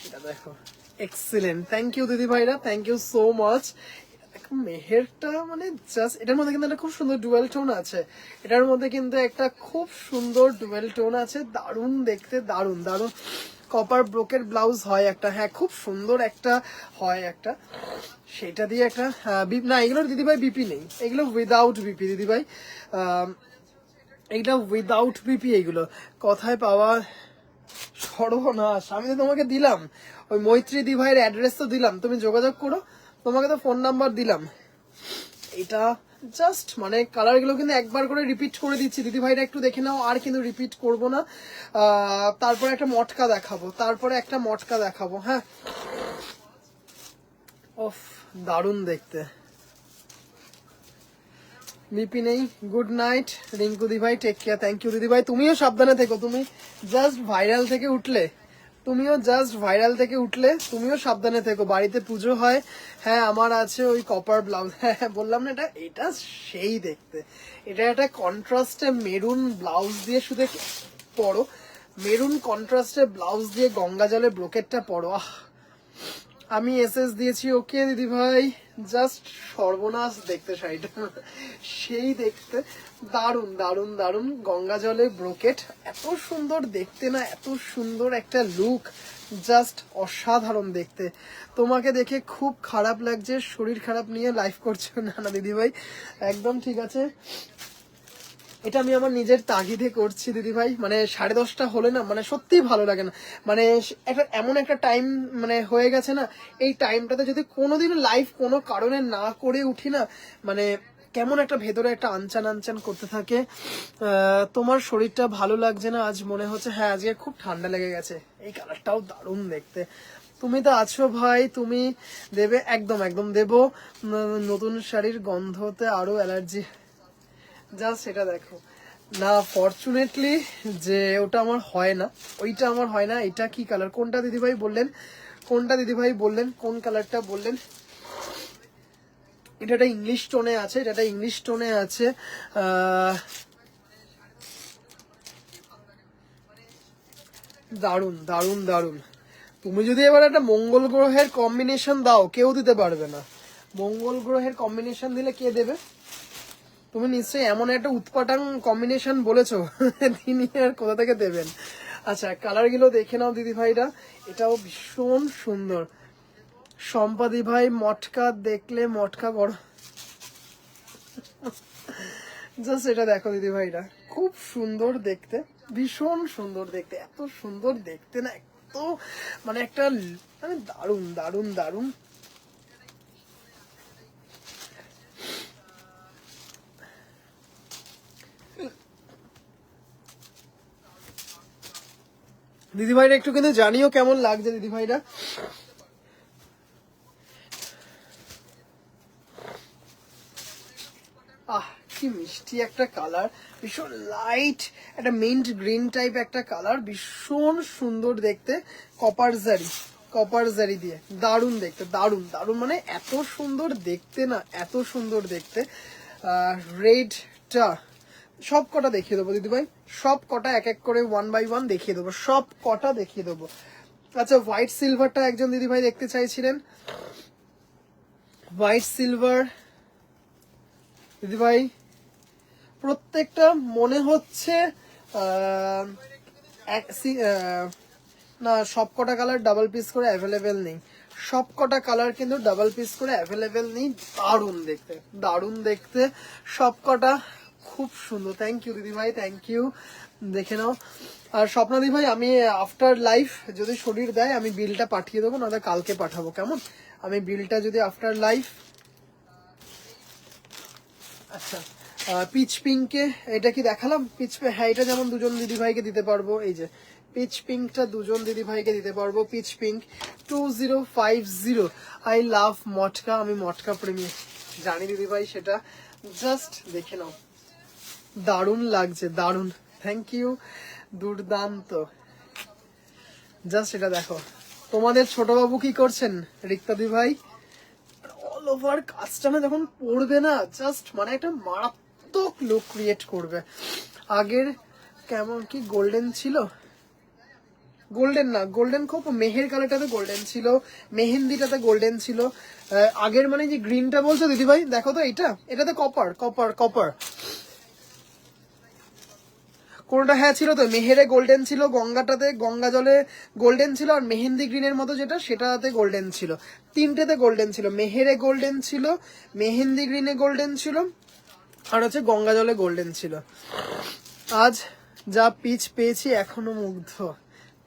এটা দেখো, এক্সিলেন্ট, থ্যাংক ইউ দিদিভাইরা, থ্যাংক ইউ সো মাচ। মেহেরটা মানে জাস্ট, এটার মধ্যে কিন্তু একটা খুব সুন্দর ডুয়েল টোন আছে, এটার মধ্যে কিন্তু একটা খুব সুন্দর ডুয়েল টোন আছে, দারুণ দেখতে, দারুণ দারুণ। কপার ব্রোকের ব্লাউজ হয় একটা, হ্যাঁ খুব সুন্দর একটা হয় একটা, সেটা দিয়ে একটা না, এগুলোর দিদিভাই বিপি নেই, এগুলো উইদাউট বিপি দিদিভাই, এইটা উইদাউট বিপি। এইগুলো কোথায় পাওয়া? সর্বনাশ, আমি তো তোমাকে দিলাম ওই মৈত্রী দিভাইয়ের অ্যাড্রেস তো দিলাম, তুমি যোগাযোগ করো, তোমাকে তো ফোন নাম্বার দিলাম। এটা জাস্ট মানে কালার গুলো কিন্তু একবার করে রিপিট করে দিচ্ছি, দিদি ভাইরা একটু দেখে নাও, আর কিন্তু রিপিট করব না। তারপরে একটা মটকা দেখাবো, হ্যাঁ। ওফ, দারুণ দেখতে। বিপি নেই, গুড নাইট রিঙ্কু দিভাই, টেক কেয়ার, থ্যাংক ইউ দিদিভাই। তুমিও সাবধানে থেকো, তুমি জাস্ট ভাইরাল থেকে উঠলে, তুমিও সাবধানে থেকো। বাড়িতে পুজো হয়, হ্যাঁ আমার আছে ওই কপার ব্লাউজ, হ্যাঁ বললাম না, এটা সেই দেখতে। এটা একটা কন্ট্রাস্টে মেরুন ব্লাউজ দিয়ে শুধু পরো, মেরুন কন্ট্রাস্টে ব্লাউজ দিয়ে গঙ্গা জলে ব্রোকেটটা পরো, আহ আমি এসএস দিয়েছি, ওকে দিদি ভাই। জাস্ট সর্বনাশ দেখতে শাড়িটা, সেই দেখতে, দারুন দারুন দারুন। গঙ্গা জলে ব্রোকেট, এত সুন্দর দেখতে না, এত সুন্দর একটা লুক, জাস্ট অসাধারণ দেখতে। তোমাকে দেখে খুব খারাপ লাগছে, শরীর খারাপ নিয়ে লাইভ করছো? না না দিদি ভাই, একদম ঠিক আছে। এটা আমি আমার নিজের তাগিদে করছি দিদি ভাই, মানে 10:30 হলে না মানে সত্যিই ভালো লাগে না, মানে একটা এমন একটা টাইম মানে হয়ে গেছে না, এই টাইমটাতে যদি কোনোদিন লাইভ কোনো কারণে না করে উঠি না, মানে কেমন একটা ভেতরে একটা আনচান করতে থাকে। তোমার শরীরটা ভালো লাগছে না আজ মনে হচ্ছে? হ্যাঁ আজকে খুব ঠান্ডা লেগে গেছে। এই কালারটাও দারুণ দেখতে। তুমি তো আছো ভাই, তুমি দেবে, একদম একদম দেবো। নতুন শাড়ির গন্ধতে আরো অ্যালার্জি, জাস্ট এটা দেখো না, ফরচুনেটলি যে ওটা আমার হয় না, ওইটা আমার হয় না। এটা কি কালার? কোনটা দিদিভাই বললেন? কোন কালারটা বললেন? এটা একটা ইংলিশ টোনে আছে, দারুন দারুন দারুন। তুমি যদি এবার একটা মঙ্গল গ্রহের কম্বিনেশন দাও, কেউ দিতে পারবে না। মঙ্গল গ্রহের কম্বিনেশন দিলে কে দেবে? তুমি নিশ্চয়ই এমন একটা উৎপাটাং কম্বিনেশন বলেছো, তিনি আর কোথা থেকে দেবেন? আচ্ছা কালার গুলো দেখে নাও দিদি ভাইরা, এটাও ভীষণ সুন্দর। সম্পাদি ভাই, মটকা দেখলে মটকা বড়, জাস্ট এটা দেখো দিদি ভাইরা, খুব সুন্দর দেখতে, ভীষণ সুন্দর দেখতে, এত সুন্দর দেখতে না, এত মানে একটা মানে দারুন দারুন দারুন। দিদিভাইরা একটু কিন্তু জানিও কেমন লাগছে দিদিভাইরা। আহ কি মিষ্টি একটা কালার, ভীষণ লাইট একটা মিন্ট গ্রিন টাইপ একটা কালার, ভীষণ সুন্দর দেখতে। কপার জারি দিয়ে দারুণ দেখতে, দারুণ দারুণ, মানে এত সুন্দর দেখতে না, এত সুন্দর দেখতে। রেডটা সব কটা দেখিয়ে দেবো দিদিভাই, সব কটা এক এক করে 1 বাই 1 দেখিয়ে দেবো, সব কটা দেখিয়ে দেবো। আচ্ছা হোয়াইট সিলভারটা একজন দিদিভাই দেখতে চাইছিলেন, হোয়াইট সিলভার দিদিভাই প্রত্যেকটা মনে হচ্ছে না সব কটা কালার ডাবল পিস করে অ্যাভেলেবেল নেই, সব কটা কালার কিন্তু ডাবল পিস করে অ্যাভেলেবেল নেই। দারুণ দেখতে, দারুণ দেখতে সব কটা, খুব সুন্দর। থ্যাংক ইউ দিদিভাই, থ্যাংক ইউ। দেখে নাও। আর স্বপ্নাদি ভাই আমি আফটার লাইফ যদি শরীর দেয় আমি বিলটা পাঠিয়ে দেবো, না কালকে পাঠাবো, কেমন? আমি বিলটা যদি আফটার লাইফ। আচ্ছা পিচ পিঙ্কে এটা কি দেখালাম? পিচ, হ্যাঁ এটা যেমন দুজন দিদিভাইকে দিতে পারবো, এই যে পিচ পিঙ্কটা দুজন দিদিভাইকে দিতে পারবো। Pitch pink 2050। আই লাভ মটকা, আমি মটকা প্রেমী জানি দিদিভাই, সেটা জাস্ট দেখে নাও, দারুণ লাগছে, দারুণ। থ্যাংক ইউ, দুর্দান্ত। জাস্ট এটা দেখো। তোমাদের ছোট বাবু কি করছেন রিক্তাদি ভাই? অল ওভার কাজটা না যখন পড়বে না, জাস্ট মানে একটা মারাত্মক লুক ক্রিয়েট করবে। আগের কেমন কি গোল্ডেন ছিল, গোল্ডেন না, গোল্ডেন খুব মেহের কালারটাতে গোল্ডেন ছিল, মেহেন্দিটাতে গোল্ডেন ছিল। আগের মানে যে গ্রিনটা বলছো দিদিভাই, দেখো তো এইটা, এটাতে কপার কপার কপার কোনটা, হ্যাঁ ছিল তো, মেহেরে গোল্ডেন ছিল, গঙ্গাটাতে গঙ্গা জলে গোল্ডেন ছিল, আর মেহেন্দি গ্রিনের মতো যেটা সেটাতে গোল্ডেন ছিল। তিনটেতে গোল্ডেন ছিল, মেহেরে গোল্ডেন ছিল, মেহেন্দি গ্রিনে গোল্ডেন ছিল, আর হচ্ছে গঙ্গা জলে গোল্ডেন ছিল। আজ যা পিচ পেয়েছি এখনো মুগ্ধ,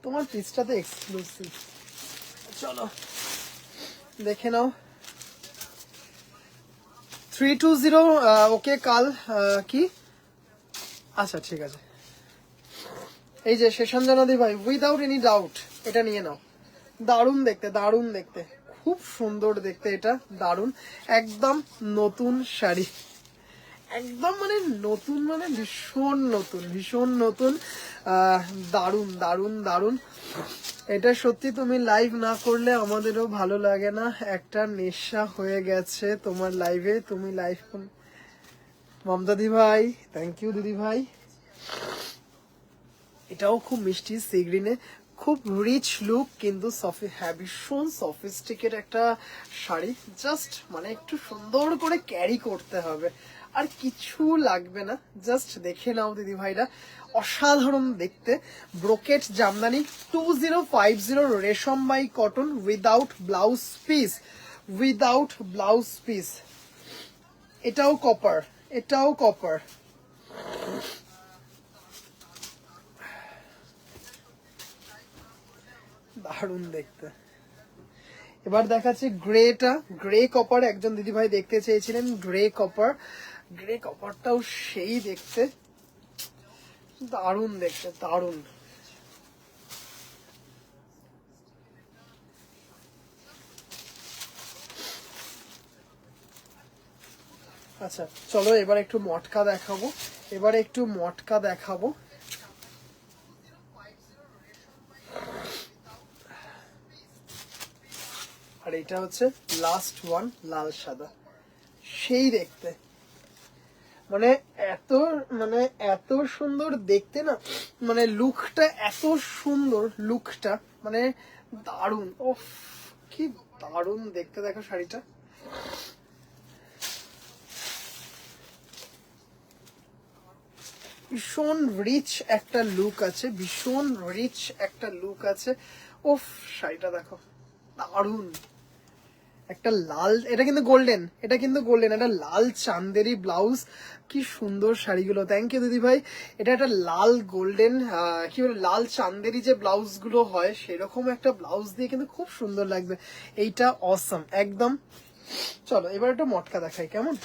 তোমার পিচটাতে এক্সক্লুসিভ। চলো দেখে নাও। 320 ওকে কাল কি, আচ্ছা ঠিক আছে। এই যে শেষাঞ্জনাদি ভাই উইদাউট এনি ডাউট এটা নিয়ে নাও, দারুণ দেখতে, দারুণ দেখতে, খুব সুন্দর দেখতে, এটা দারুণ, একদম নতুন শাড়ি, একদম মানে নতুন, মানে ভীষণ নতুন, ভীষণ নতুন। দারুণ দারুণ দারুণ। এটা সত্যি তুমি লাইভ না করলে আমাদেরও ভালো লাগে না, একটা নেশা হয়ে গেছে তোমার লাইভে, তুমি লাইভ। মমতাদি ভাই থ্যাংক ইউ দিদি ভাই। এটাও খুব মিষ্টি সি গ্রিনে, খুব রিচ লুক, কিন্তু হ্যাঁ ভীষণ সফিস্টিকেট একটা শাড়ি, জাস্ট মানে একটু সুন্দর করে ক্যারি করতে হবে, আর কিছু লাগবে না, জাস্ট দেখে নাও দিদি ভাইরা, অসাধারণ দেখতে। ব্রোকেট জামদানি 2050 রেশম by cotton without blouse piece, without blouse piece. এটাও কপার, এটাও কপার, দারুণ দেখতে। এবার দেখাচ্ছি গ্রেটা, গ্রে কপার একজন দিদিভাই দেখতে চেয়েছিলেন, গ্রে কপার, গ্রে কপারটাও সেই দেখতে, দারুণ দেখতে, দারুণ। আচ্ছা চলো এবার একটু মটকা দেখাবো, এবার একটু মটকা দেখাবো। আর এটা হচ্ছে লাস্ট ওয়ান, লাল সাদা, সেই দেখতে, মানে এত, মানে এত সুন্দর দেখতে না, মানে লুকটা এত সুন্দর, লুকটা মানে দারুণ, ওফ কি দারুণ দেখতে। দেখো শাড়িটা, ভীষণ রিচ একটা লুক আছে, ভীষণ রিচ একটা লুক আছে। ওফ শাড়িটা দেখো, দারুণ একটা লাল, এটা কিন্তু গোল্ডেন, এটা কিন্তু গোল্ডেন, একটা লাল চান্দেরি ব্লাউজ, কি সুন্দর শাড়িগুলো। থ্যাংক ইউ দিদি ভাই। এটা একটা লাল গোল্ডেন কি বলে লাল চান্দেরি যে ব্লাউজ গুলো হয় সেরকম একটা ব্লাউজ দিয়ে কিন্তু খুব সুন্দর লাগবে, এইটা অসম একদম। চলো এবার একটা মটকা দেখাই, কেমন?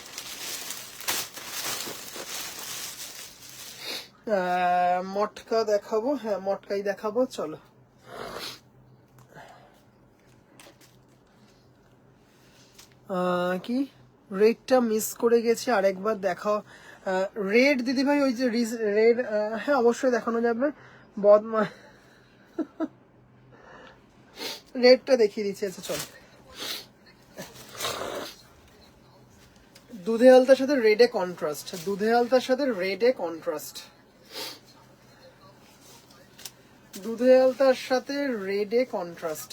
মটকা দেখাবো, হ্যাঁ মটকাই দেখাবো, চলো। কি রেডটা মিস করে গেছে, আরেকবার দেখাও। রেড দিদি ভাই, ওই যে রেড, হ্যাঁ অবশ্যই দেখানো যাবে, বদমা রেডটা দেখিয়ে দিচ্ছি। আচ্ছা চলো, দুধে আলতার সাথে রেডে কন্ট্রাস্ট, দুধে আলতার সাথে রেডে কন্ট্রাস্ট, দুধে আলতার সাথে রেডে কন্ট্রাস্ট।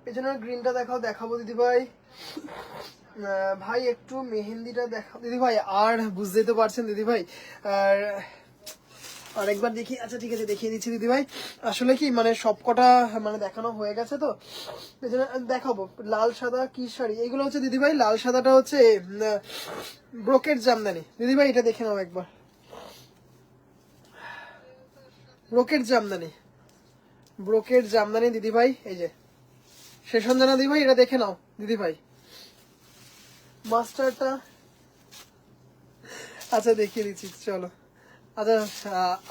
পেছনের গ্রিনটা দেখাবো দিদি ভাই। ভাই একটু মেহেন্দিটা দেখাও দিদি ভাই। আর বুঝতেই তো পারছেন দিদি ভাই, আর আরেকবার দেখি। আচ্ছা ঠিক আছে, দেখিয়ে দিচ্ছি দিদি ভাই। আসলে কি মানে সবকটা মানে দেখানো হয়ে গেছে তো পেছনে দেখাবো। লাল সাদা কি শাড়ি, এগুলো হচ্ছে দিদি ভাই। লাল সাদাটা হচ্ছে ব্রোকেট জামদানি দিদি ভাই, এটা দেখে নাও একবার। ব্রোকেট জামদানি, ব্রোকেট জামদানি দিদি ভাই। এই যে শেষঞ্জনা দিদি ভাই, এটা দেখে নাও দিদি ভাই। মাস্টারটা আচ্ছা দেখিয়ে দিচ্ছি চলো। আচ্ছা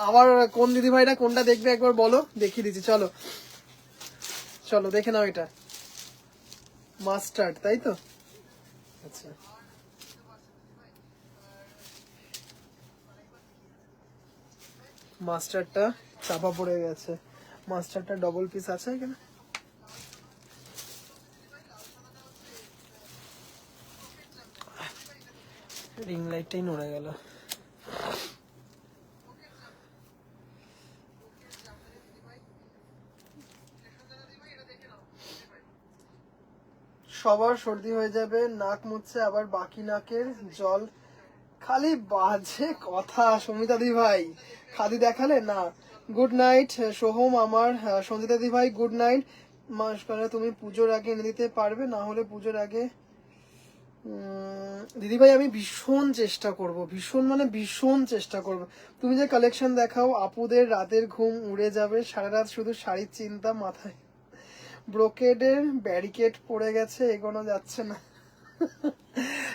আবার কোন দিদি ভাইটা কোনটা দেখবে একবার বলো, দেখিয়ে দিচ্ছি চলো। চলো দেখে নাও, এটা মাস্টার্ড তাই তো। আচ্ছা মাস্টারটা চাপা পড়ে গেছে, মাস্টারটা ডবল পিস আছে এখানে। রিং লাইটটাই নড়ে গেল। সবার সর্দি হয়ে যাবে, নাক মুছছে আবার বাকি নাকের জল। খালি বাজে কথা সমিতা দি ভাই, খাদি দেখালে না। গুড নাইট সোহম আমার, সঞ্জিতা দি ভাই গুড নাইট। মাসকারা তুমি পুজোর আগে এনে দিতে পারবে, না হলে পুজোর আগে। দিদি ভাই আমি ভীষণ চেষ্টা করব, ভীষণ মানে ভীষণ চেষ্টা করব। তুমি যে কালেকশন দেখাও আপুদের রাতের ঘুম উড়ে যাবে, সারা রাত শুধু শাড়ির চিন্তা মাথায়। ব্রোকেডের ব্যারিকেড পড়ে গেছে, এগোনো যাচ্ছে না।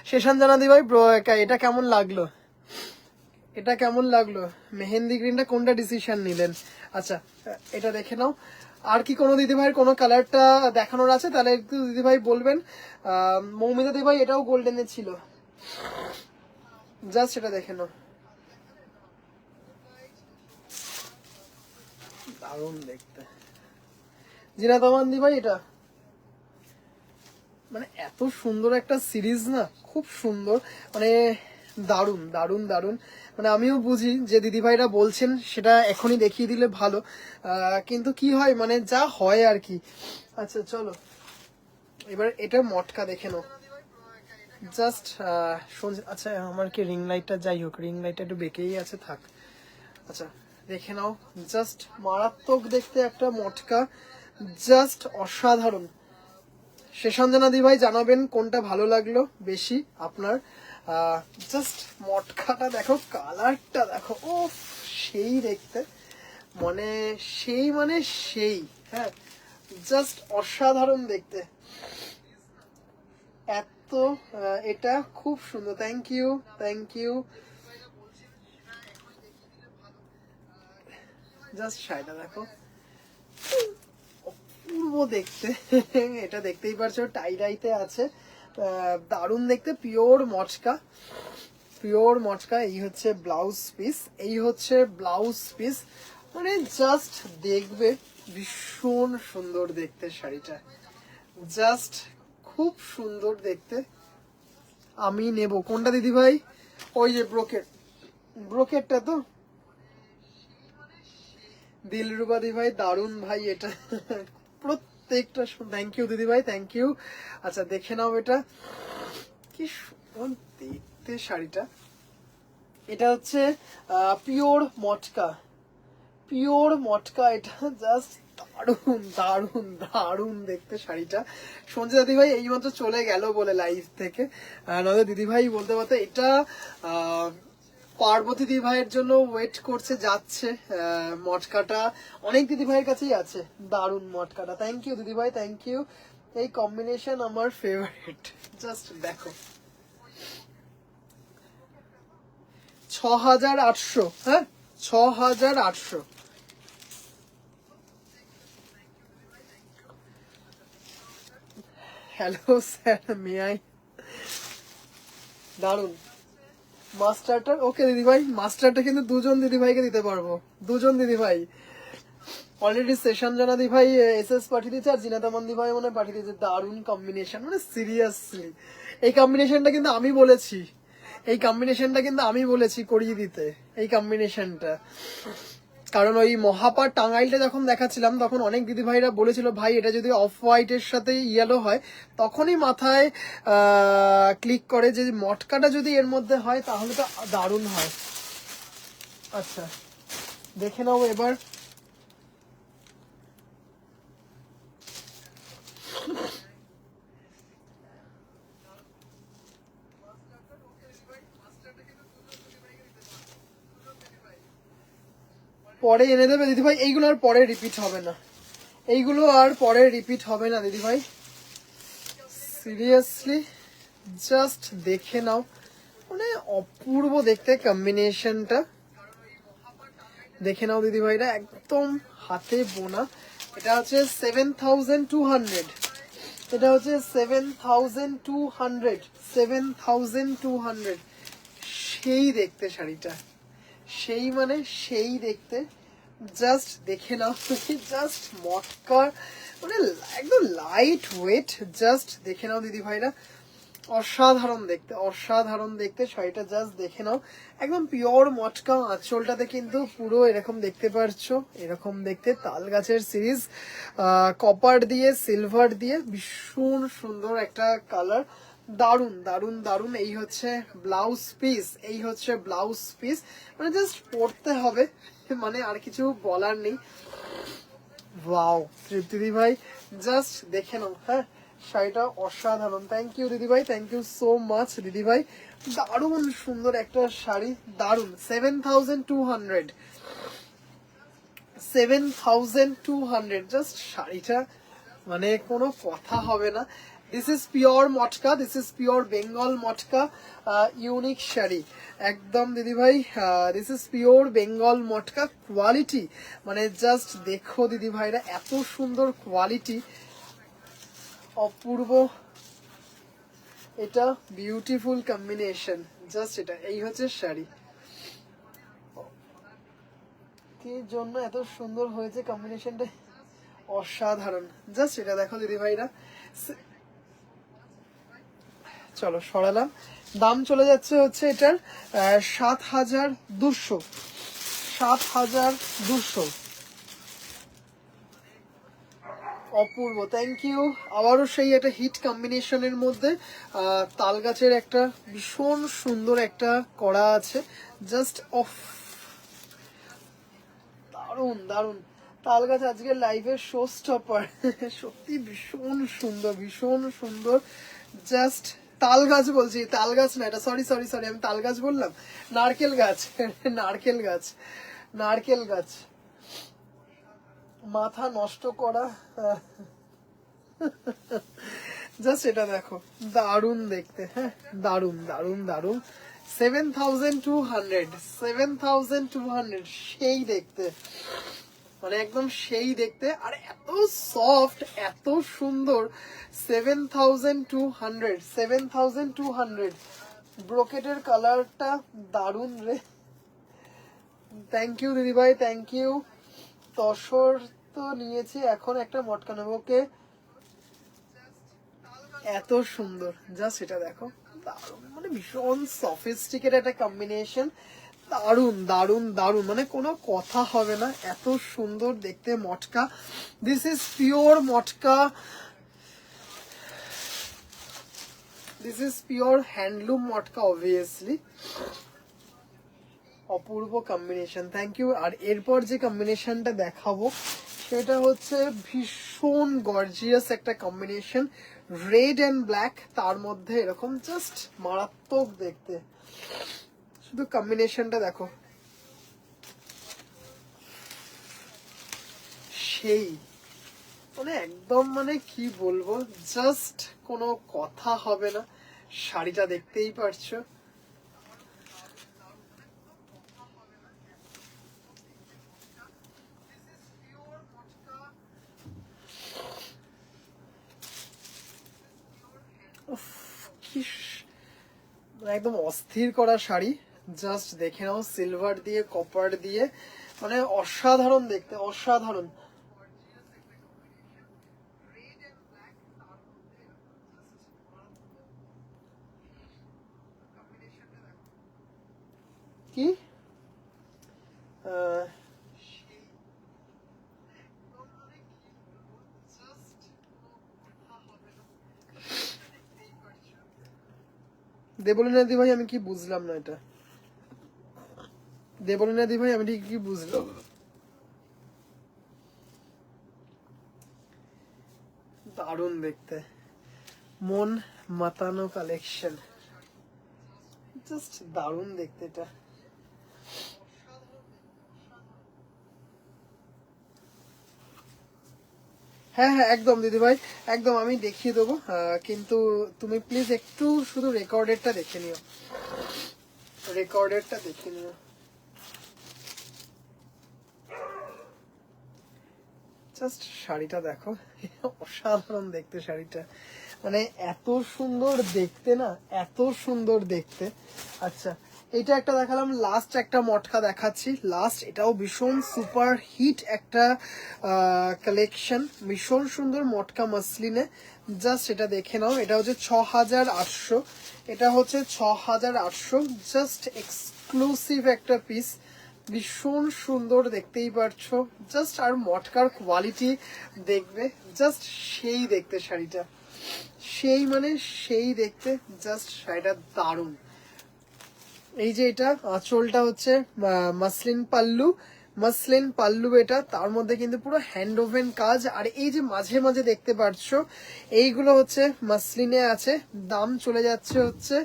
শেষান জানা দি ভাই, এটা কেমন লাগলো, এটা কেমন লাগলো? মেহেন্দি গ্রিনটা কোনটা ডিসিশন নিলেন? আচ্ছা এটা দেখে নাও। আর কি কোনো দিদি ভাইয়ের কোনো কালারটা দেখানোর আছে তাহলে একটু দিদি ভাই বলবেন। মৌমিতা দিদি ভাই এটাও গোল্ডেনের ছিল, জাস্ট এটা দেখে নাও। দারুণ দেখতে। জিনা তমান দি ভাই এটা মানে এত সুন্দর একটা সিরিজ না, খুব সুন্দর মানে দারুণ দারুণ দারুণ। মানে আমিও বুঝি যে দিদিভাইরা বলছেন সেটা এখনই দেখিয়ে দিলে ভালো, কিন্তু কি হয় মানে যা হয় আর কি। আচ্ছা চলো এবার এটা মটকা দেখে নাও জাস্ট। আচ্ছা আমার কি রিং লাইটটা, যাই হোক রিং লাইটটা একটু বেঁকেই আছে থাক। আচ্ছা দেখে নাও, জাস্ট মারাত্মক দেখতে একটা মটকা, জাস্ট অসাধারণ। শেষাঞ্জনা দি ভাই জানাবেন কোনটা ভালো লাগলো বেশি আপনার। জাস্ট মটকাটা দেখো, কালারটা দেখো, ও সেই দেখতে মানে সেই মানে সেই, হ্যাঁ জাস্ট অসাধারণ দেখতে এত। এটা খুব সুন্দর, thank you thank you. Just শাড়িটা দেখো, অপূর্ব দেখতে। এটা দেখতেই পারছো টাই ডাইতে আছে, দারুণ দেখতে, পিওর মচকা, পিওর মচকা। এই হচ্ছে ব্লাউজ পিস, এই হচ্ছে ব্লাউজ পিস, মানে জাস্ট দেখবে ভীষণ সুন্দর দেখতে শাড়িটা, জাস্ট খুব সুন্দর দেখতে। আমি নেব কোনটা দিদি ভাই? ওই যে ব্রোকেট, ব্রোকেটটা তো দিলরুবা দি ভাই দারুণ ভাই এটা। প্রত্যেকটা থ্যাংক ইউ দিদি ভাই, থ্যাংক ইউ। আচ্ছা দেখে নাও এটা কি সুন্দর দেখতে শাড়িটা। এটা হচ্ছে পিওর মটকা, পিওর মটকা, এটা জাস্ট দারুণ দারুণ দারুণ দেখতে শাড়িটা। সঞ্জয় দিদি ভাই এইমাত্র চলে গেল বলে লাইভ থেকে, নয়তো দিদি ভাই বলতে পারতো। এটা পার্বতী দিদি ভাইয়ের জন্য ওয়েট করছে, যাচ্ছে মটকাটা অনেক দিদি ভাইয়ের কাছেই আছে। দারুণ মটকাটা, থ্যাংক ইউ দিদি ভাই, থ্যাংক ইউ। এই কম্বিনেশন আমার ফেভারিট, জাস্ট দেখো। 6800, হ্যাঁ 6800। Hello sir, may I? দারুন। মাস্টারটা ওকে দিদিভাই, মাস্টারটা কিন্তু দুজন দিদিভাইকে দিতে পারবো, দুজন দিদিভাই। অলরেডি সেশন জানা দিভাই এসএস পাঠিয়ে দিয়েছে, আর জিনাতামান দিভাই মনে হয় পাঠিয়ে দিয়েছে। দারুণ কম্বিনেশন, মানে সিরিয়াসলি এই কম্বিনেশনটা কিন্তু আমি বলেছি, এই কম্বিনেশনটা কিন্তু আমি বলেছি করিয়ে দিতে এই কম্বিনেশনটা। কারণ ওই মহাপার টাঙ্গাইলটা যখন দেখাচ্ছিলাম তখন অনেক দিদিভাইরা বলেছিল ভাই এটা যদি অফ হোয়াইটের সাথে ইয়েলো হয়, তখনই মাথায় ক্লিক করে যে মটকাটা যদি এর মধ্যে হয় তাহলে তো দারুণ হয়। আচ্ছা দেখে নাও এবার। পরে এনে দেবে দিদিভাই, এইগুলো আর পরে রিপিট হবে না, এইগুলো আর পরে রিপিট হবে না দিদিভাই, সিরিয়াসলি জাস্ট দেখে নাও, মানে অপূর্ব দেখতে কম্বিনেশনটা। দেখে নাও দিদিভাইরা, একদম হাতে বোনা। এটা হচ্ছে 7200, এটা হচ্ছে 7200, 7200। সেই দেখতে শাড়িটা, সেই মানে সেই দেখতে, জাস্ট দেখে নাও তুমি, জাস্ট মটকা, মানে একদম লাইট ওয়েট, জাস্ট দেখে নাও দিদি ভাইরা, অসাধারণ দেখতে, অসাধারণ দেখতে শাড়িটা, জাস্ট দেখে নাও। একদম পিওর মটকা, আঁচলটাতে কিন্তু পুরো এরকম দেখতে পারছো, এরকম দেখতে তাল গাছের সিরিজ, কপার দিয়ে সিলভার দিয়ে ভীষণ সুন্দর একটা কালার, দারুন দারুন দারুন। এই হচ্ছে ব্লাউজ পিস, এই হচ্ছে ব্লাউজ পিস, মানে জাস্ট পরতে হবে, মানে আর কিছু বলার নেই। ওয়াও তৃপ্তি দিদি ভাই, জাস্ট দেখে নাও। হ্যাঁ শাড়িটা অসাধারণ, থ্যাংক ইউ দিদি ভাই, থ্যাংক ইউ সো মাচ দিদি ভাই, দারুণ সুন্দর একটা শাড়ি, দারুণ। 7200, 7200 জাস্ট শাড়িটা, মানে কোনো কথা হবে না। This is pure matka, this is pure Bengal matka, unique sari একদম দিদি ভাই, this is pure Bengal matka quality, মানে জাস্ট দেখো দিদি ভাইরা, এত সুন্দর কোয়ালিটি, অপূর্ব, এটা বিউটিফুল কম্বিনেশন, জাস্ট এটা, এই হচ্ছে শাড়ি, কি জন্য এত সুন্দর হয়েছে কম্বিনেশনটা, অসাধারণ, জাস্ট এটা দেখো দিদি ভাইরা। চলো সরালাম, দাম চলে যাচ্ছে হচ্ছে এটার 7200, 7200। অপূর্ব, থ্যাংক ইউ। আবারও সেই একটা হিট কম্বিনেশনের মধ্যে তাল গাছের একটা ভীষণ সুন্দর একটা করা আছে, জাস্ট অফ, দারুন দারুন। তাল গাছ আজকে লাইভের শো স্টপার, সত্যি ভীষণ সুন্দর, ভীষণ সুন্দর, জাস্ট তাল গাছ বলছি, তাল গাছ না এটা, সরি সরি সরি, আমি তাল গাছ বললাম, নারকেল গাছ, নারকেল গাছ, নারকেল গাছ, মাথা নষ্ট করা, জাস্ট এটা দেখো, দারুণ দেখতে, হ্যাঁ দারুণ দারুণ দারুণ। 7200, 7200 সেই দেখতে, মানে একদম সেই দেখতে, আর এত সফট, এত সুন্দর। 7200, 7200, ব্রোকেটের কালারটা দারুণ রে, থ্যাংক ইউ দিদিভাই, থ্যাংক ইউ। তসর তো নিয়েছি, এখন একটা মটকা নেবো, ওকে, এত সুন্দর, জাস্ট এটা দেখো, দারুণ, মানে ভীষণ সফিস্টিকেট একটা কম্বিনেশন, দারুণ দারুণ দারুণ, মানে কোনো কথা হবে না, এত সুন্দর দেখতে matka. This is pure matka, this is pure handloom matka obviously, অপূর্ব কম্বিনেশন, থ্যাংক ইউ। আর এরপর যে কম্বিনেশনটা দেখাবো সেটা হচ্ছে ভীষণ গর্জিয়াস একটা কম্বিনেশন, রেড অ্যান্ড ব্ল্যাক, তার মধ্যে এরকম জাস্ট মারাত্মক দেখতে, শুধু কম্বিনেশনটা দেখো, সেই, মানে একদম, মানে কি বলবো, জাস্ট কোনো কথা হবে না, শাড়িটা দেখতেই পারছো, উফ, কি একদম অস্থির করা শাড়ি, জাস্ট দেখে নাও, সিলভার দিয়ে কপার দিয়ে, মানে অসাধারণ দেখতে, অসাধারণ। কি দেবলিনা দি ভাই, আমি কি বুঝলাম না এটা, দেবলিনা দি ভাই আমি ঠিক কি বুঝলাম? দারুণ দেখতে, মন মাতানো কালেকশন, জাস্ট দারুণ দেখতে এটা। হ্যাঁ হ্যাঁ একদম দিদি ভাই, একদম আমি দেখিয়ে দেবো, কিন্তু তুমি প্লিজ একটু শুধু রেকর্ডেডটা দেখে নিও, রেকর্ডেডটা দেখে নিও। জাস্ট শাড়িটা দেখো, অসাধারণ দেখতে শাড়িটা, মানে এত সুন্দর দেখতে না, এত সুন্দর দেখতে। আচ্ছা এটা একটা দেখালাম, লাস্ট একটা মটকা দেখাচ্ছি, লাস্ট এটাও ভীষণ সুপার হিট একটা কালেকশন, ভীষণ সুন্দর মটকা মাসলিনে, জাস্ট এটা দেখে নাও, এটা হচ্ছে 6800, এটা হচ্ছে 6800, জাস্ট এক্সক্লুসিভ একটা পিস, ভীষণ সুন্দর দেখতেই পারছো, জাস্ট আর মটকার কোয়ালিটি দেখবে, জাস্ট সেই দেখতে শাড়িটা, সেই মানে সেই দেখতে, জাস্ট শাড়িটা দারুণ। এই যে এটা আঁচলটা হচ্ছে মাসলিন পাল্লু, মাসলিন পাল্লু এটা, তার মধ্যে কিন্তু পুরো হ্যান্ড ওভেন কাজ, আর এই যে মাঝে মাঝে দেখতে পাচ্ছ এইগুলো হচ্ছে মাসলিনে আছে, দাম চলে যাচ্ছে হচ্ছে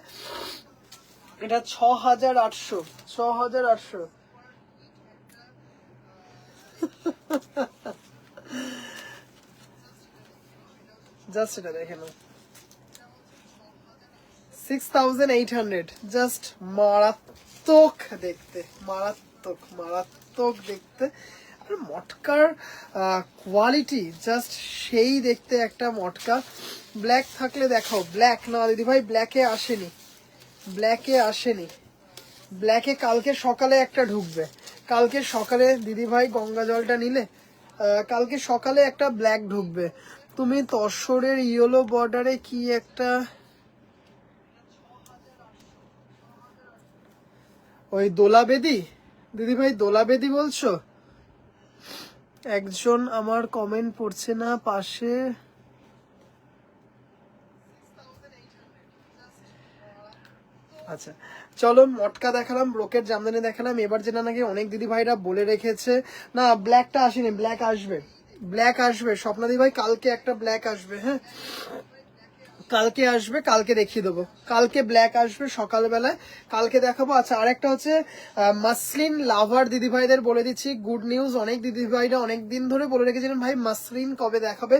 এটা 6800, 6800। জাস্ট এটা দেখে নাও, 6800, জাস্ট মারাত্মক দেখতে, মারাত্মক মারাত্মক দেখতে, আর মটকার কোয়ালিটি জাস্ট সেই দেখতে একটা মটকা। ব্ল্যাক থাকলে দেখাও, ব্ল্যাক না দিদি ভাই, ব্ল্যাকে আসেনি, ব্ল্যাকে আসেনি, ব্ল্যাকে কালকে সকালে একটা ঢুকবে, কালকে সকালে দিদি ভাই গঙ্গা জলটা নিলে কালকে সকালে একটা ব্ল্যাক ঢুকবে। তুমি তসরের ইয়েলো বর্ডারে কি একটা, ওই দোলাবেদি দিদি ভাই, দোলাবেদি বলছো? একজন আমার কমেন্ট পড়ছে না পাশে, আচ্ছা চলো মটকা দেখালাম, ব্রোকেট জামদানি দেখালাম, এবার যেটা নাকি অনেক দিদি ভাইরা বলে রেখেছে, না ব্ল্যাকটা আসেনি, ব্ল্যাক আসবে, ব্ল্যাক আসবে স্বপ্নাদি ভাই, কালকে একটা ব্ল্যাক আসবে, হ্যাঁ কালকে আসবে, কালকে দেখিয়ে দেবো, কালকে ব্ল্যাক আসবে সকালবেলায়, কালকে দেখাবো। আচ্ছা আরেকটা হচ্ছে মাসলিন লাভার দিদি ভাইদের বলে দিচ্ছি গুড নিউজ, অনেক দিদি ভাইরা অনেক দিন ধরে বলে রেখেছিলেন ভাই মাসলিন কবে দেখাবে,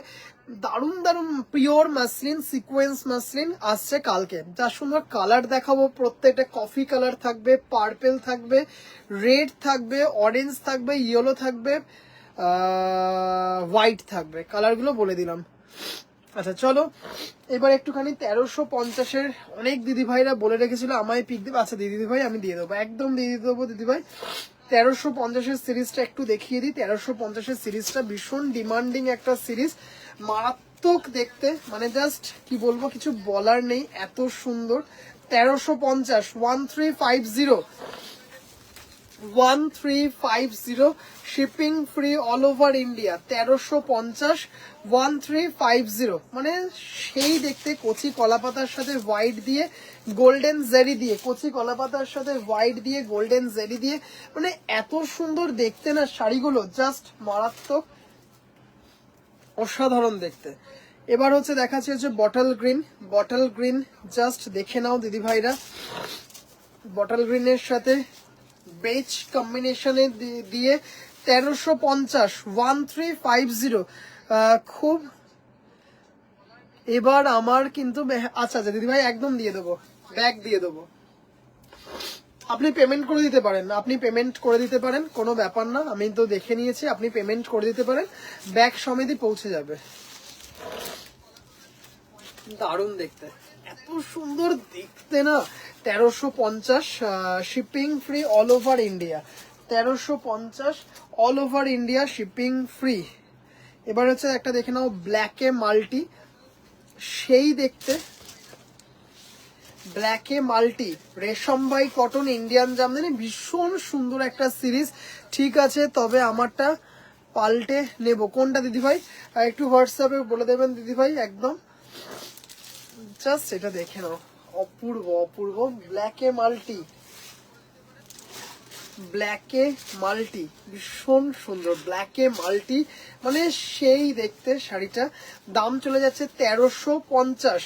দারুণ দারুণ পিওর মাসলিন সিকোয়েন্স মাসলিন আসছে কালকে, যা সুন্দর কালার দেখাবো, প্রত্যেকটা কফি কালার থাকবে, পার্পেল থাকবে, রেড থাকবে, অরেঞ্জ থাকবে, ইয়েলো থাকবে, হোয়াইট থাকবে, কালারগুলো বলে দিলাম। আচ্ছা চলো এবার একটুখানি 1350-এর, অনেক দিদি ভাইরা বলে রেখেছিল আমায় পিক দেবে, আচ্ছা দিদি ভাই আমি দিয়ে দেবো, একদম দিয়ে দেবো দিদি ভাই। 1350-এর সিরিজটা একটু দেখিয়ে দিই, 1350-এর সিরিজটা ভীষণ ডিমান্ডিং একটা সিরিজ, মারাত্মক দেখতে, মানে জাস্ট কি বলবো, কিছু বলার নেই, এত সুন্দর। 1350, 1350, 1350, shipping free all over India, 1350, 1350, মানে সেই দেখতে, কচি কলাপাতার সাথে হোয়াইট দিয়ে গোল্ডেন জেরি দিয়ে, কচি কলাপাতার সাথে হোয়াইট দিয়ে গোল্ডেন জেরি দিয়ে, মানে এত সুন্দর দেখতে না শাড়িগুলো, জাস্ট মারাত্মক অসাধারণ দেখতে। এবার হচ্ছে দেখাচ্ছি হচ্ছে bottle green, bottle green just দেখে নাও দিদি ভাইরা, বটল গ্রিনের সাথে বেজ কম্বিনেশনে দিয়ে 1350, 1350, খুব, এবার আমার কিন্তু আচ্ছা আচ্ছা দিদি ভাই একদম দিয়ে দেবো, ব্যাগ দিয়ে দেবো, আপনি পেমেন্ট করে দিতে পারেন, আপনি পেমেন্ট করে দিতে পারেন, কোনো ব্যাপার না, আমি তো দেখে নিয়েছি, আপনি পেমেন্ট করে দিতে পারেন, ব্যাগ সমেতই পৌঁছে যাবে। দারুণ দেখতে, এত সুন্দর দেখতে না। 1350, shipping free all over India. 1350 all over India, shipping free. এবার হচ্ছে একটা দেখে নাও ব্ল্যাকে মাল্টি, সেই দেখতে ব্ল্যাকে মাল্টি, রেশম বাই কটন ইন্ডিয়ান জামদানি, ভীষণ সুন্দর একটা সিরিজ। ঠিক আছে, তবে আমারটা পাল্টে নেব। কোনটা দিদিভাই একটু হোয়াটসঅ্যাপে বলে দেবেন দিদিভাই একদম। জাস্ট এটা দেখে নাও, অপূর্ব অপূর্ব। ব্ল্যাকে মাল্টি, ব্ল্যাকে মাল্টি, ভীষণ সুন্দর ব্ল্যাকে মাল্টি, মানে সেই দেখতে শাড়িটা। দাম চলে যাচ্ছে 1350,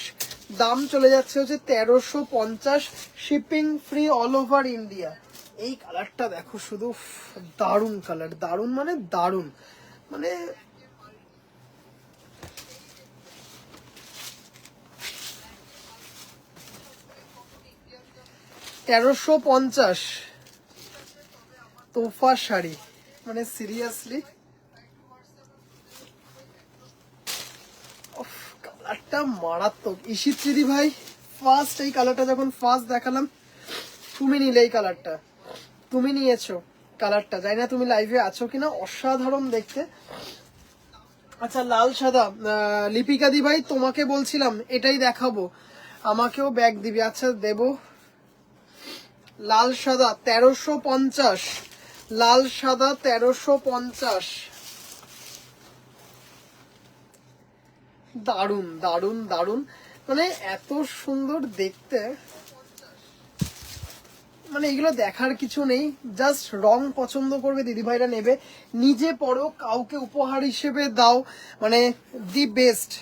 দাম চলে যাচ্ছে হচ্ছে 1350, shipping free all over India. এই কালারটা দেখো শুধু, দারুণ কালার, দারুণ মানে দারুণ, মানে 1350 তোফা শাড়ি, মানে সিরিয়াসলি কালারটা মারাত্মক। ঈশিত দিদি ভাই ফার্স্ট এই কালারটা যখন ফার্স্ট দেখালাম, তুমি নিলে এই কালারটা, তুমি নিয়েছো কালারটা, জানি না তুমি লাইভে আছো কিনা, অসাধারণ দেখতে। আচ্ছা লাল সাদা, লিপিকা দি ভাই তোমাকে বলছিলাম এটাই দেখাবো, আমাকেও ব্যাগ দিবি। আচ্ছা দেব। লাল সাদা 1350, লাল সাদা 1350, দারুন দারুন দারুন, মানে এত সুন্দর দেখতে, মানে এগুলো দেখার কিছু নেই। জাস্ট রং পছন্দ করবে দিদিভাইরা নেবে, নিজে পরো, কাউকে উপহার হিসেবে দাও, মানে দি বেস্ট।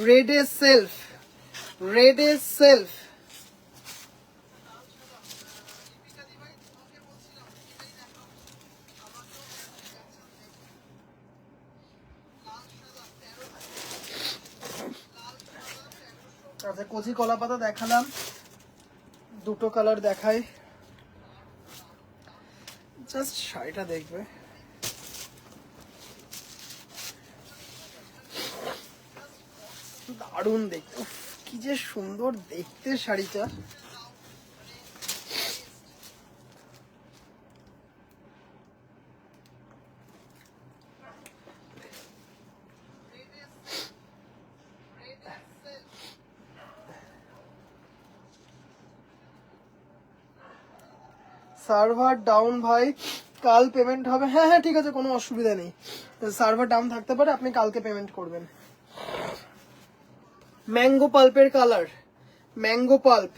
রেডে সেলফ, রেডে সেলফ, আচ্ছা কচি কলা পাতা দেখালাম, দুটো কালার দেখাই, জাস্ট শাড়িটা দেখবে, দারুণ দেখতে, উফ, কি যে সুন্দর দেখতে শাড়িটা। সার্ভার ডাউন ভাই, কাল পেমেন্ট হবে। হ্যাঁ হ্যাঁ ঠিক আছে, কোনো অসুবিধা নেই, সার্ভার ডাউন থাকতে পারে, আপনি কালকে পেমেন্ট করবেন। ম্যাঙ্গো পাল্পের কালার, ম্যাঙ্গো পাল্প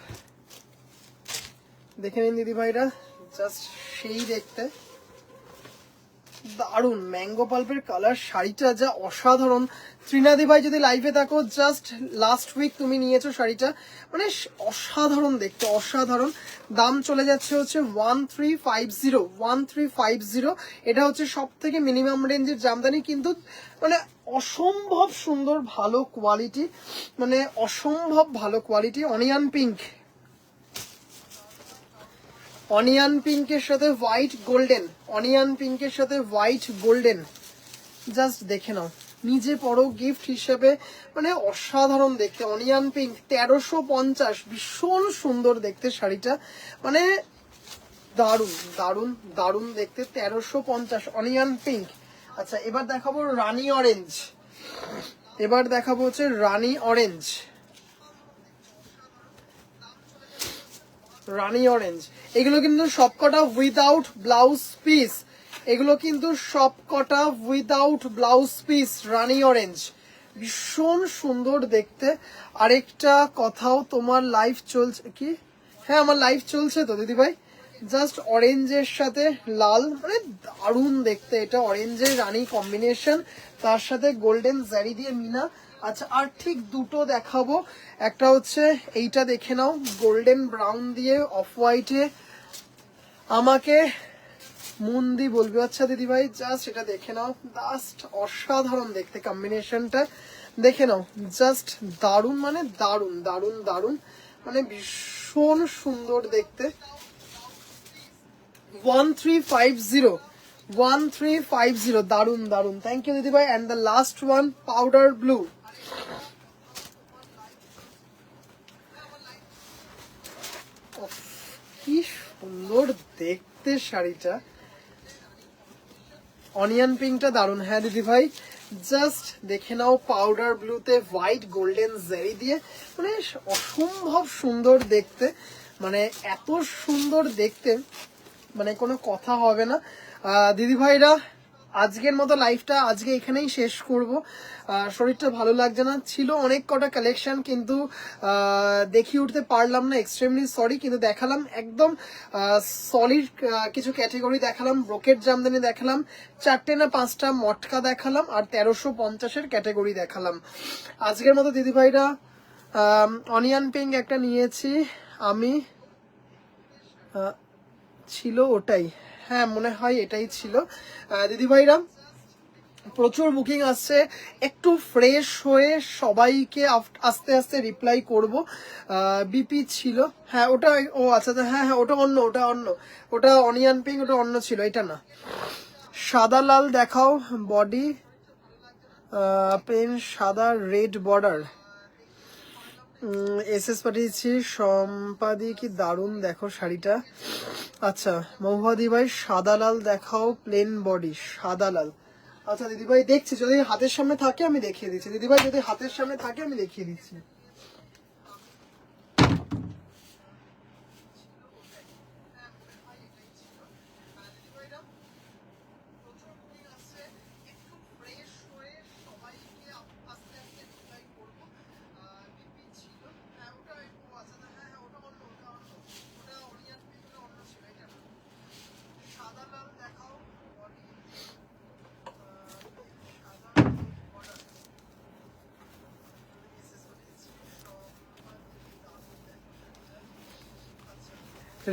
দেখে নিন দিদি ভাইরা, জাস্ট সেই দেখতে, দারুন ম্যাঙ্গো পাল্পের কালার, শাড়িটা যা অসাধারণ। ত্রিনাদি ভাই যদি লাইভে থাকো, জাস্ট লাস্ট উইক তুমি নিয়েছো শাড়িটা, মানে অসাধারণ দেখতে, অসাধারণ। দাম চলে যাচ্ছে হচ্ছে 1350, 1350। এটা হচ্ছে সব থেকে মিনিমাম রেঞ্জের জামদানি, কিন্তু মানে অসম্ভব সুন্দর ভালো কোয়ালিটি, মানে অসম্ভব ভালো কোয়ালিটি। অনিয়ন পিঙ্ক, অনিয়ন পিঙ্কের সাথে হোয়াইট গোল্ডেন, অনিয়ন পিঙ্কের সাথে হোয়াইট গোল্ডেন, জাস্ট দেখে নাও, নিজে পরো গিফট হিসেবে, মানে অসাধারণ দেখতে। অনিয়ন পিঙ্ক 1350, ভীষণ সুন্দর দেখতে শাড়িটা, মানে দারুন দারুন দারুন দেখতে, 1350 অনিয়ন পিঙ্ক। আচ্ছা এবার দেখাবো রানী অরেঞ্জ, এবার দেখাবো হচ্ছে রানী অরেঞ্জ, রানী অরেঞ্জ। এগুলো কিন্তু সবকটা উইদাউট ব্লাউজ পিস, এগুলো কিন্তু সবকটা উইদাউট ব্লাউজ পিস। রানী অরেঞ্জ ভীষণ সুন্দর দেখতে। আরেকটা কথাও, তোমার লাইভ চলছে কি? হ্যাঁ আমার লাইভ চলছে তো দিদিভাই। জাস্ট অরেঞ্জের সাথে লাল, মানে দারুণ দেখতে এটা, অরেঞ্জের রানী কম্বিনেশন, তার সাথে গোল্ডেন জারি দিয়ে মিনা। আচ্ছা আর ঠিক দুটো দেখাবো, একটা হচ্ছে এইটা দেখে নাও, গোল্ডেন ব্রাউন দিয়ে অফ হোয়াইটে, আমাকে মুন্দি বলবে। আচ্ছা দিদিভাই জাস্ট এটা দেখে নাও, জাস্ট অসাধারণ দেখতে কম্বিনেশনটা, দেখে নাও, জাস্ট দারুণ, মানে দারুণ দারুণ দারুণ, মানে ভীষণ সুন্দর দেখতে। 1350, 1350, দারুন দারুন, থ্যাংক ইউ দিদি ভাই। And the last one powder blue, কি সুন্দর দেখতে শাড়িটা, অনিয়ন পিঙ্কটা দারুন। হ্যাঁ দিদি ভাই, জাস্ট দেখে নাও, পাউডার ব্লুতে হোয়াইট গোল্ডেন জারি দিয়ে, মানে অসম্ভব সুন্দর দেখতে, মানে এত সুন্দর দেখতে, মানে কোনো কথা হবে না। দিদি ভাইরা, আজকের মতো লাইফটা আজকে এখানেই শেষ করব। শরীরটা ভালো লাগছে না, ছিল অনেক কটা কালেকশন কিন্তু দেখিয়ে উঠতে পারলাম না, এক্সট্রিমলি সরি। কিন্তু দেখালাম একদম সলিড কিছু ক্যাটাগরি দেখালাম, ব্রোকেট জামদানি দেখালাম, 4টে না 5টা মটকা দেখালাম, আর 1350-এর ক্যাটাগরি দেখালাম। আজকের মতো দিদি ভাইরা, অনিয়ন পিঙ্ক একটা নিয়েছি আমি, ছিল ওটাই, হ্যাঁ মনে হয় এটাই ছিল। দিদিভাইরা, প্রচুর বুকিং আসছে, একটু ফ্রেশ হয়ে সবাইকে আস্তে আস্তে রিপ্লাই করব। বিপি ছিল, হ্যাঁ ওটা, ও আচ্ছা আচ্ছা, হ্যাঁ হ্যাঁ ওটা অন্য, ওটা অনিয়ন পিঙ্ক, ওটা অন্য ছিল, এটা না। সাদা লাল দেখাও, বডি পেন সাদা, রেড বর্ডার, এসএস পাঠিয়েছি সম্পাদি, কি দারুণ দেখো শাড়িটা। আচ্ছা মৌহাদি ভাই, সাদা লাল দেখাও, প্লেন বডি সাদা লাল। আচ্ছা দিদিভাই দেখছি, যদি হাতের সামনে থাকে আমি দেখিয়ে দিচ্ছি। দিদিভাই যদি হাতের সামনে থাকে আমি দেখিয়ে দিচ্ছি।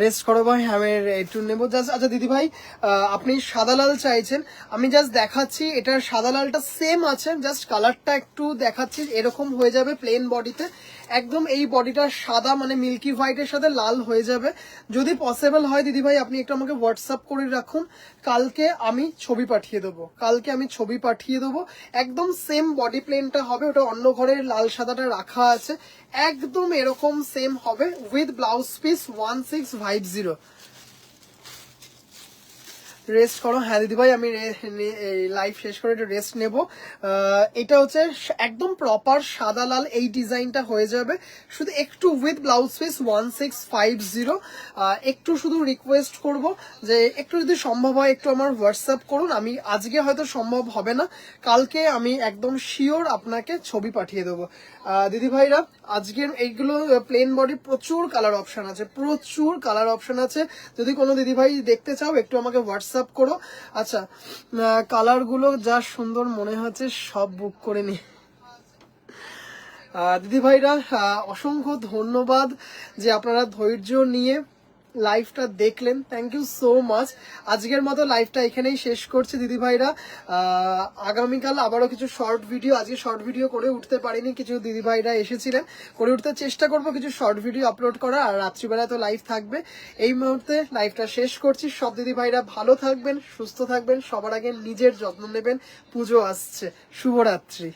রেস্ট করো ভাই, আমি একটু নেবো জাস্ট। আচ্ছা দিদি ভাই, আপনি সাদা লাল চাইছেন, আমি জাস্ট দেখাচ্ছি, এটার সাদা লালটা সেম আছে, জাস্ট কালারটা একটু দেখাচ্ছি, এরকম হয়ে যাবে প্লেন বডিতে, একদম এই বডিটা সাদা, মানে মিল্কি হোয়াইটের সাথে লাল হয়ে যাবে। যদি পসিবল হয় দিদি ভাই, আপনি একটু আমাকে হোয়াটসঅ্যাপ করে রাখুন, কালকে আমি ছবি পাঠিয়ে দেবো। একদম সেম বডি প্লেনটা হবে, ওটা অন্য ঘরের লাল সাদাটা রাখা আছে, একদম এরকম সেম হবে, উইথ ব্লাউজ পিস 1650। রেস্ট করো, হ্যাঁ দিদি ভাই আমি লাইভ শেষ করে একটু রেস্ট নেব। এটা হচ্ছে একদম প্রপার সাদা লাল, এই ডিজাইনটা হয়ে যাবে, শুধু একটু উইথ ব্লাউজ পিস 1650। একটু শুধু রিকোয়েস্ট করব যে একটু যদি সম্ভব হয় একটু আমার হোয়াটসঅ্যাপ করুন, আমি আজকে হয়তো সম্ভব হবে না, কালকে আমি একদম শিওর আপনাকে ছবি পাঠিয়ে দেবো। দিদি ভাইরা, আজকের এইগুলো প্লেন বডি, প্রচুর কালার অপশন আছে, যদি কোনো দিদি ভাই দেখতে চাও একটু আমাকে হোয়াটসঅ্যাপ করো। আচ্ছা, কালারগুলো যা সুন্দর মনে হচ্ছে সব বুক করে নি। দিদি ভাইরা, অসংখ্য ধন্যবাদ যে আপনারা ধৈর্য নিয়ে লাইভটা দেখলেন, থ্যাংক ইউ সো মাচ। আজকের মতো লাইভটা এখানেই শেষ করছি দিদি ভাইরা। আগামীকাল আবারও কিছু শর্ট ভিডিও, আজকে শর্ট ভিডিও করে উঠতে পারিনি, কিছু দিদি ভাইরা এসেছিলেন, করে উঠতে চেষ্টা করব কিছু শর্ট ভিডিও আপলোড করা, আর রাত্রিবেলা তো লাইভ থাকবে। এই মুহূর্তে লাইভটা শেষ করছি, সব দিদি ভাইরা ভালো থাকবেন, সুস্থ থাকবেন, সবার আগে নিজের যত্ন নেবেন, পুজো আসছে, শুভরাত্রি।